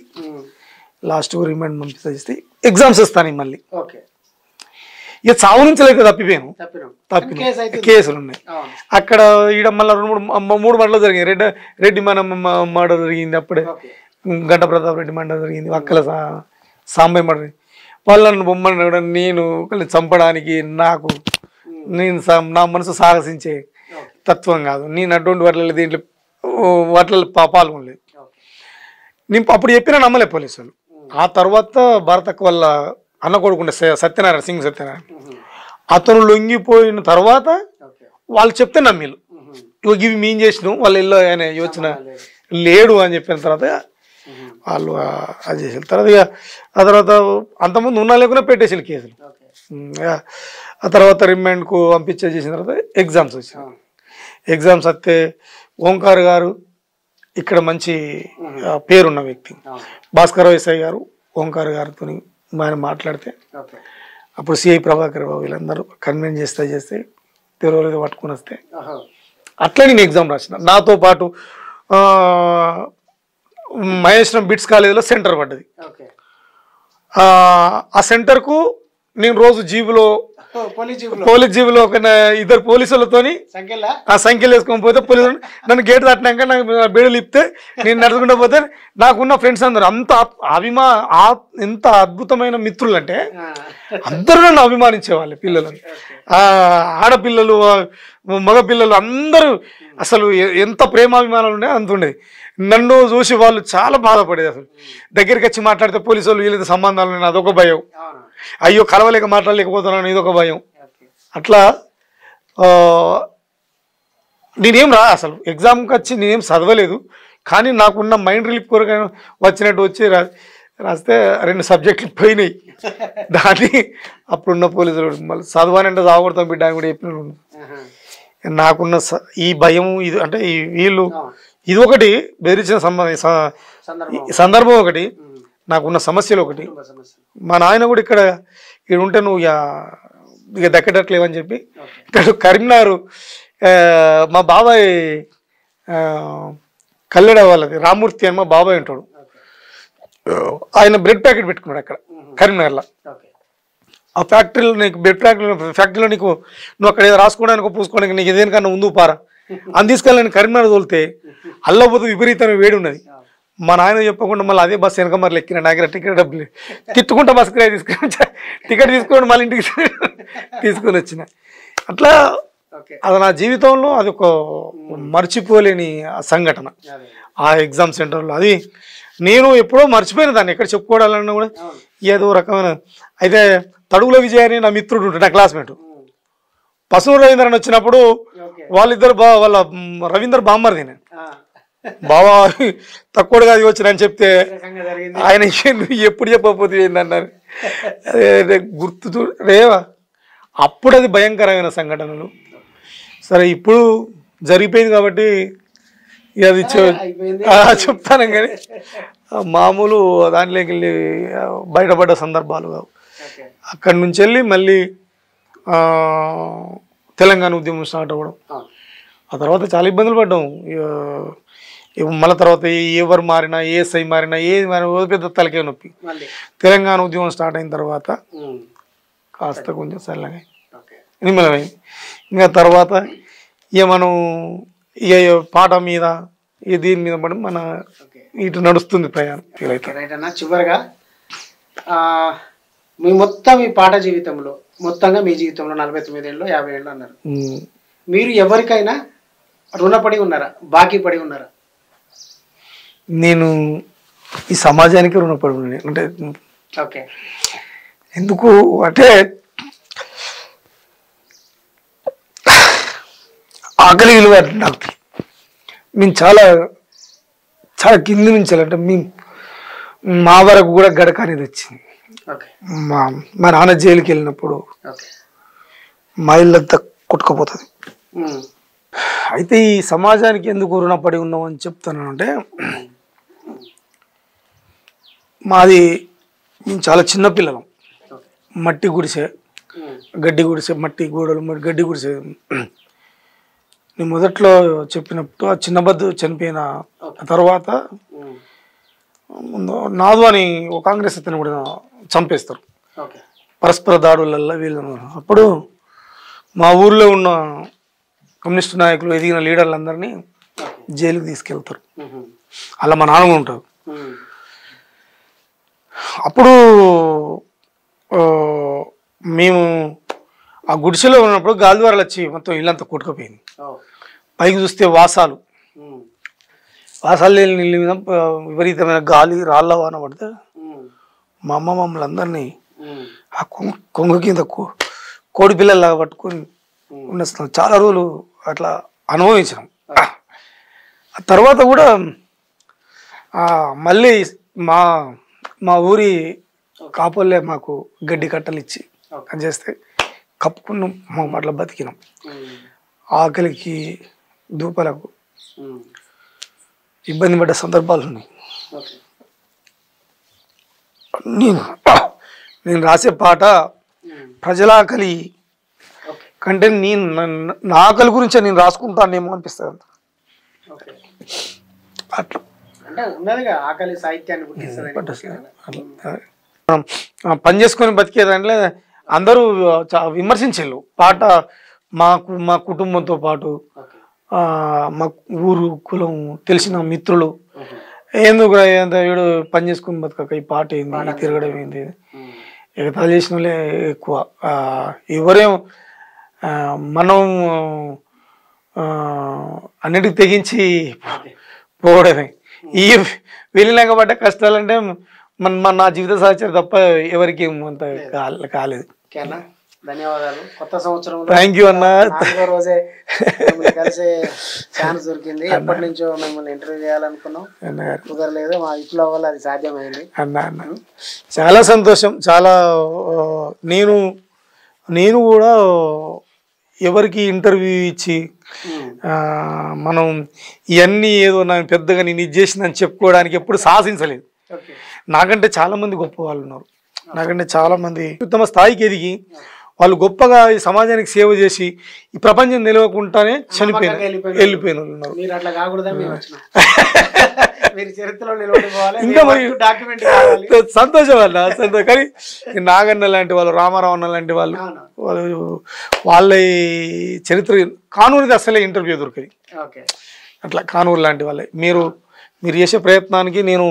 లాస్ట్ రిమైండ్ పంపిస్తే ఎగ్జామ్స్ ఇస్తాను మళ్ళీ ఇక చావు నుంచి అయితే తప్పిపోయాను కేసులు ఉన్నాయి అక్కడ ఈడ మళ్ళీ 3 మర్డర్లు జరిగింది. రెడ్డి మన మర్డర్ జరిగింది అప్పుడే గంట ప్రతాప్ రెడ్డి మర్డర్ జరిగింది అక్కల సాంబయ్య మర్డర్ వాళ్ళని బొమ్మని కూడా నేను చంపడానికి నేను నా మనసు సాహసించే తత్వం కాదు నేను అటువంటి వాటిలో దీంట్లో వాటిలో పాల్గొనలేదు. నేను అప్పుడు చెప్పినా నమ్మలే పోలీసులు. ఆ తర్వాత భారతకు వాళ్ళ అన్న కొడుకుండే సత్యనారాయణ సింగ్ సత్యనారాయణ అతను లొంగిపోయిన తర్వాత వాళ్ళు చెప్తే నమ్మిలు ఇవి మేము చేసినాం వాళ్ళు ఇల్లు ఆయన యోచన లేడు అని చెప్పిన తర్వాత వాళ్ళు అది చేసిన తర్వాత ఇక ఆ తర్వాత అంతకుముందు ఉన్నా లేకుండా పెట్టేసారు కేసులు. ఆ తర్వాత రిమాండ్కు పంపించేసిన తర్వాత ఎగ్జామ్స్ వచ్చాయి. ఎగ్జామ్స్ వస్తే ఓంకార్ గారు ఇక్కడ మంచి పేరున్న వ్యక్తి భాస్కర్ ఎస్ఐ గారు ఓంకార్ గారితో ఆయన మాట్లాడితే అప్పుడు సిఐ ప్రభాకర్ బాబు వీళ్ళందరూ కన్విన్స్ చేస్తే తెరవలేదు పట్టుకుని వస్తే అట్లా నేను ఎగ్జామ్ రాసిన. నాతో పాటు మహేశ్వరం బిట్స్ కాలేజీలో సెంటర్ పడ్డది. ఆ సెంటర్కు నేను రోజు జీబులో పోలీస్ జీబులో ఒక 2 పోలీసులతోని ఆ సంఖ్యలు వేసుకొని పోతే పోలీసులు నన్ను గేట్ దాటినాక నాకు బేడలు ఇప్పితే నేను నడుచుకుంటూ పోతే నాకున్న ఫ్రెండ్స్ అందరూ అంత ఎంత అద్భుతమైన మిత్రులు అంటే అందరూ నన్ను అభిమానించేవాళ్ళు పిల్లలు ఆడపిల్లలు మగపిల్లలు అందరూ అసలు ఎంత ప్రేమాభిమానాలు ఉండే అంత ఉండేది. నన్ను చూసి వాళ్ళు చాలా బాధపడేది. అసలు దగ్గరికి వచ్చి మాట్లాడితే పోలీసు వాళ్ళు వీళ్ళతో సంబంధాలు ఉన్నాయి అదొక భయం, అయ్యో కలవలేక మాట్లాడలేకపోతున్నాను ఇదొక భయం. అట్లా నేనేం అసలు ఎగ్జామ్కి వచ్చి నేనేం చదవలేదు కానీ నాకున్న మైండ్ రిలీఫ్ కొరకు వచ్చినట్టు వచ్చి రాస్తే 2 సబ్జెక్టులు పోయినాయి. దాన్ని అప్పుడున్న పోలీసులు మళ్ళీ చదవానంటే చావకొడతాం బిడ్డ అని కూడా చెప్పిన నాకున్న ఈ భయం ఇది అంటే వీళ్ళు ఇది ఒకటి బెదిరించిన సందర్భం ఒకటి నాకున్న సమస్యలు ఒకటి. మా నాయన కూడా ఇక్కడ ఉంటే నువ్వు ఇక దక్కడట్లేవని చెప్పి ఇక్కడ కరీంనగర్ మా బాబాయ్ కల్లెడ వాళ్ళది రామూర్తి అని మా బాబాయ్ ఉంటాడు. ఆయన బ్రెడ్ ప్యాకెట్ పెట్టుకున్నాడు అక్కడ కరీంనగర్లో. ఆ ఫ్యాక్టరీలో నీకు బెడ్ ఫ్యాక్టరీలో నీకు నువ్వు అక్కడ ఏదో రాసుకోవడానికి పూసుకోవడానికి నీకు ఏదేనికన్నా ముందు పారా అని తీసుకెళ్ళి కరీంనగర్ తోలితే అల్లబోతు విపరీతమైన వేడి ఉన్నది. మా నాయన చెప్పకుండా మళ్ళీ అదే బస్సు వెనక మరి ఎక్కిన నాకు టికెట్ డబ్బులు తిట్టుకుంటా బస్సు కిరాయి తీసుకొని టికెట్ తీసుకోండి మళ్ళీ ఇంటికి తీసుకొని వచ్చిన. అట్లా అది నా జీవితంలో అది ఒక మర్చిపోలేని సంఘటన. ఆ ఎగ్జామ్ సెంటర్లో అది నేను ఎప్పుడో మర్చిపోయిన దాన్ని ఎక్కడ చెప్పుకోవాలన్నా కూడా ఏదో రకమైన. అయితే తడుగుల విజయ్ అని నా మిత్రుడు ఉంటాడు, నా క్లాస్మేట్. పసుపు రవీంద్రన్ వచ్చినప్పుడు వాళ్ళిద్దరు వాళ్ళ రవీందర్ బామ్మర్దినే బావా తక్కువగా అది వచ్చిన అని చెప్తే ఆయన నువ్వు ఎప్పుడు చెప్పకపోతే ఏందన్నారు. అదే గుర్తు రేవా అప్పుడు అది భయంకరమైన సంఘటనలు. సరే ఇప్పుడు జరిగిపోయింది కాబట్టి అది చెప్తాను కానీ మామూలు దాంట్లోకి వెళ్ళి బయటపడ్డ సందర్భాలు కావు. అక్కడి నుంచి వెళ్ళి మళ్ళీ తెలంగాణ ఉద్యమం స్టార్ట్ అవ్వడం. ఆ తర్వాత చాలా ఇబ్బందులు పడ్డాం. మళ్ళీ తర్వాత ఎవరు మారినా ఏఎస్ఐ మారినా ఏది మారినా పెద్ద తలకే నొప్పి. తెలంగాణ ఉద్యమం స్టార్ట్ అయిన తర్వాత కాస్త కొంచెం చల్లగా నిమ్మలమైంది. ఇంకా తర్వాత ఇక మనం ఇక పాట మీద దీని మీద పడి మన ఇటు నడుస్తుంది ప్రయాణం. చివరిగా మీ మొత్తం ఈ పాట జీవితంలో మొత్తంగా మీ జీవితంలో 49 ఏళ్ళు 50 ఏళ్ళు అన్నారు, మీరు ఎవరికైనా రుణపడి ఉన్నారా, బాకీ పడి ఉన్నారా? నేను ఈ సమాజానికి రుణపడి ఉన్నాను. అంటే ఓకే, ఎందుకు అంటే ఆకలి విలువ నాకు మేము చాలా చాలా కింది నుంచి అంటే మేము మా వరకు కూడా గడక అనేది వచ్చింది. మా నాన్న జైలుకి వెళ్ళినప్పుడు మా ఇల్లంతా కొట్టుకుపోతుంది. అయితే ఈ సమాజానికి ఎందుకు రుణపడి ఉన్నాం అని చెప్తాను అంటే మాది మేము చాలా చిన్న పిల్లలం. మట్టి గుడిసె, గడ్డి గుడిసె, మట్టి గోడలు మరి గడ్డి గుడిసె. నేను మొదట్లో చెప్పినప్పుడు ఆ చిన్నబద్దు చనిపోయిన తర్వాత నాదు అని ఒక కాంగ్రెస్ అతను కూడా చంపేస్తారు పరస్పర దాడులలో వీళ్ళు. అప్పుడు మా ఊర్లో ఉన్న కమ్యూనిస్టు నాయకులు ఎదిగిన లీడర్లందరినీ జైలుకి తీసుకెళ్తారు. అలా మా నాన్న ఉంటారు. అప్పుడు మేము ఆ గుడిసెలో ఉన్నప్పుడు గాలివారాలు వచ్చి మొత్తం ఇల్లంతా కొట్టుకుపోయింది. పైకి చూస్తే వాసాలు నీళ్ళ మీద విపరీతమైన గాలి రాళ్ళ వాన పడితే మా అమ్మ మమ్మల్ని అందరినీ ఆ కొంగు కింద కోడి పిల్లల్లాగా పట్టుకొని ఉన్నస్తాం. చాలా రోజులు అట్లా అనుభవించినాం. ఆ తర్వాత కూడా మళ్ళీ మా ఊరి కాపోలే మాకు గడ్డి కట్టలు ఇచ్చి అని చేస్తే కప్పుకున్నాం. మా అట్లా బతికినాం. ఆకలికి దూపలకు ఇబ్బంది పడ్డ సందర్భాలు ఉన్నాయి. నేను రాసే పాట ప్రజల ఆకలి కంటే నా ఆకలి గురించే నేను రాసుకుంటానేమో అనిపిస్తుంది. అట్లా పని చేసుకొని బతికే దాంట్లో అందరూ విమర్శించారు పాట. మా కుటుంబంతో పాటు మా ఊరు కులం తెలిసిన మిత్రులు ఎందుకు వీడు పని చేసుకుని బతకక ఈ పాట ఏంది, తిరగడం ఏంది, ఎగతాలు చేసిన వాళ్ళే ఎక్కువ. ఎవరేం మనం అన్నిటికి తెగించి పోవడమే. ఈ వెళ్ళినాక పడ్డ కష్టాలంటే నా జీవిత సహచరి తప్ప ఎవరికి అంత కాలేదు. ధన్యవాదాలు. కొత్త సంవత్సరం థ్యాంక్ యూ అన్న. రోజే కలిసే ఛాన్స్ దొరికింది. ఎప్పటి నుంచో మిమ్మల్ని ఇంటర్వ్యూ చేయాలనుకున్నాం, కుదరలేదు. మా ఇంట్లో వల్ల అది సాధ్యమైంది. అన్న చాలా సంతోషం. చాలా నేను కూడా ఎవరికి ఇంటర్వ్యూ ఇచ్చి మనం ఇవన్నీ ఏదో నాకు పెద్దగా నేను ఇది చేసిందని చెప్పుకోవడానికి ఎప్పుడు సాహసించలేదు. నాకంటే చాలా మంది గొప్ప వాళ్ళు ఉన్నారు. నాకంటే చాలా మంది ఉత్తమ స్థాయికి ఎదిగి వాళ్ళు గొప్పగా ఈ సమాజానికి సేవ చేసి ఈ ప్రపంచం నిలవకుండానే వెళ్ళిపోయిన వాళ్ళు ఉన్నారు. మీరు చరిత్రలో నిలబడిపోవాలి, ఇంకా మరి డాక్యుమెంట్ కావాలి. సంతోషం అన్న కానీ నాగన్న లాంటి వాళ్ళు, రామారావు అన్న లాంటి వాళ్ళు, వాళ్ళ చరిత్ర కానూరుది అసలే ఇంటర్వ్యూ దొరికాయి. ఓకే, అట్లా కానూరు లాంటి వాళ్ళే. మీరు చేసే ప్రయత్నానికి నేను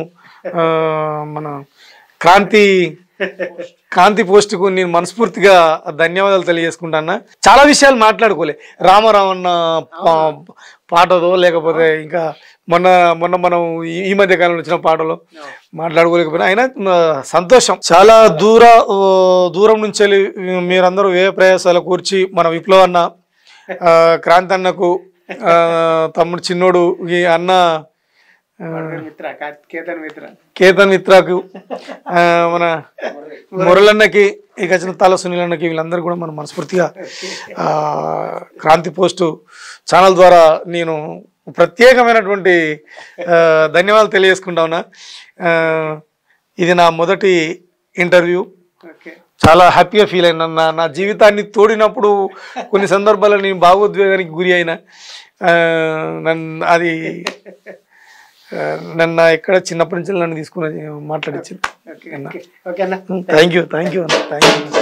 మన కాంతి పోస్ట్కు నేను మనస్ఫూర్తిగా ధన్యవాదాలు తెలియజేసుకుంటాను. చాలా విషయాలు మాట్లాడుకోలే, రామారావు అన్న పాటదో లేకపోతే ఇంకా మొన్న మనం ఈ మధ్య కాలంలో వచ్చిన పాటలో మాట్లాడుకోలేకపోయినా అయినా సంతోషం. చాలా దూరం నుంచి వెళ్ళి మీరందరూ ప్రయాసాలు కూర్చి మన విప్లవ్ అన్న, క్రాంతి అన్నకు, తమ్ముడు చిన్నోడు ఈ అన్న కేతన్ మిత్రకు, మన మురళన్నకి, ఇక వచ్చిన తల సునీల్ అన్నకి, వీళ్ళందరూ కూడా మనం మనస్ఫూర్తిగా క్రాంతి పోస్టు ఛానల్ ద్వారా నేను ప్రత్యేకమైనటువంటి ధన్యవాదాలు తెలియజేసుకుంటా ఉన్నా. ఇది నా మొదటి ఇంటర్వ్యూ. చాలా హ్యాపీగా ఫీల్ అయినా. నా జీవితాన్ని తోడినప్పుడు కొన్ని సందర్భాల్లో నేను భావోద్వేగానికి గురి అయినా. నన్ను ఎక్కడ చిన్నప్పటి నుంచి నన్ను తీసుకుని మాట్లాడించింది. థ్యాంక్ యూ అన్న, థ్యాంక్ యూ.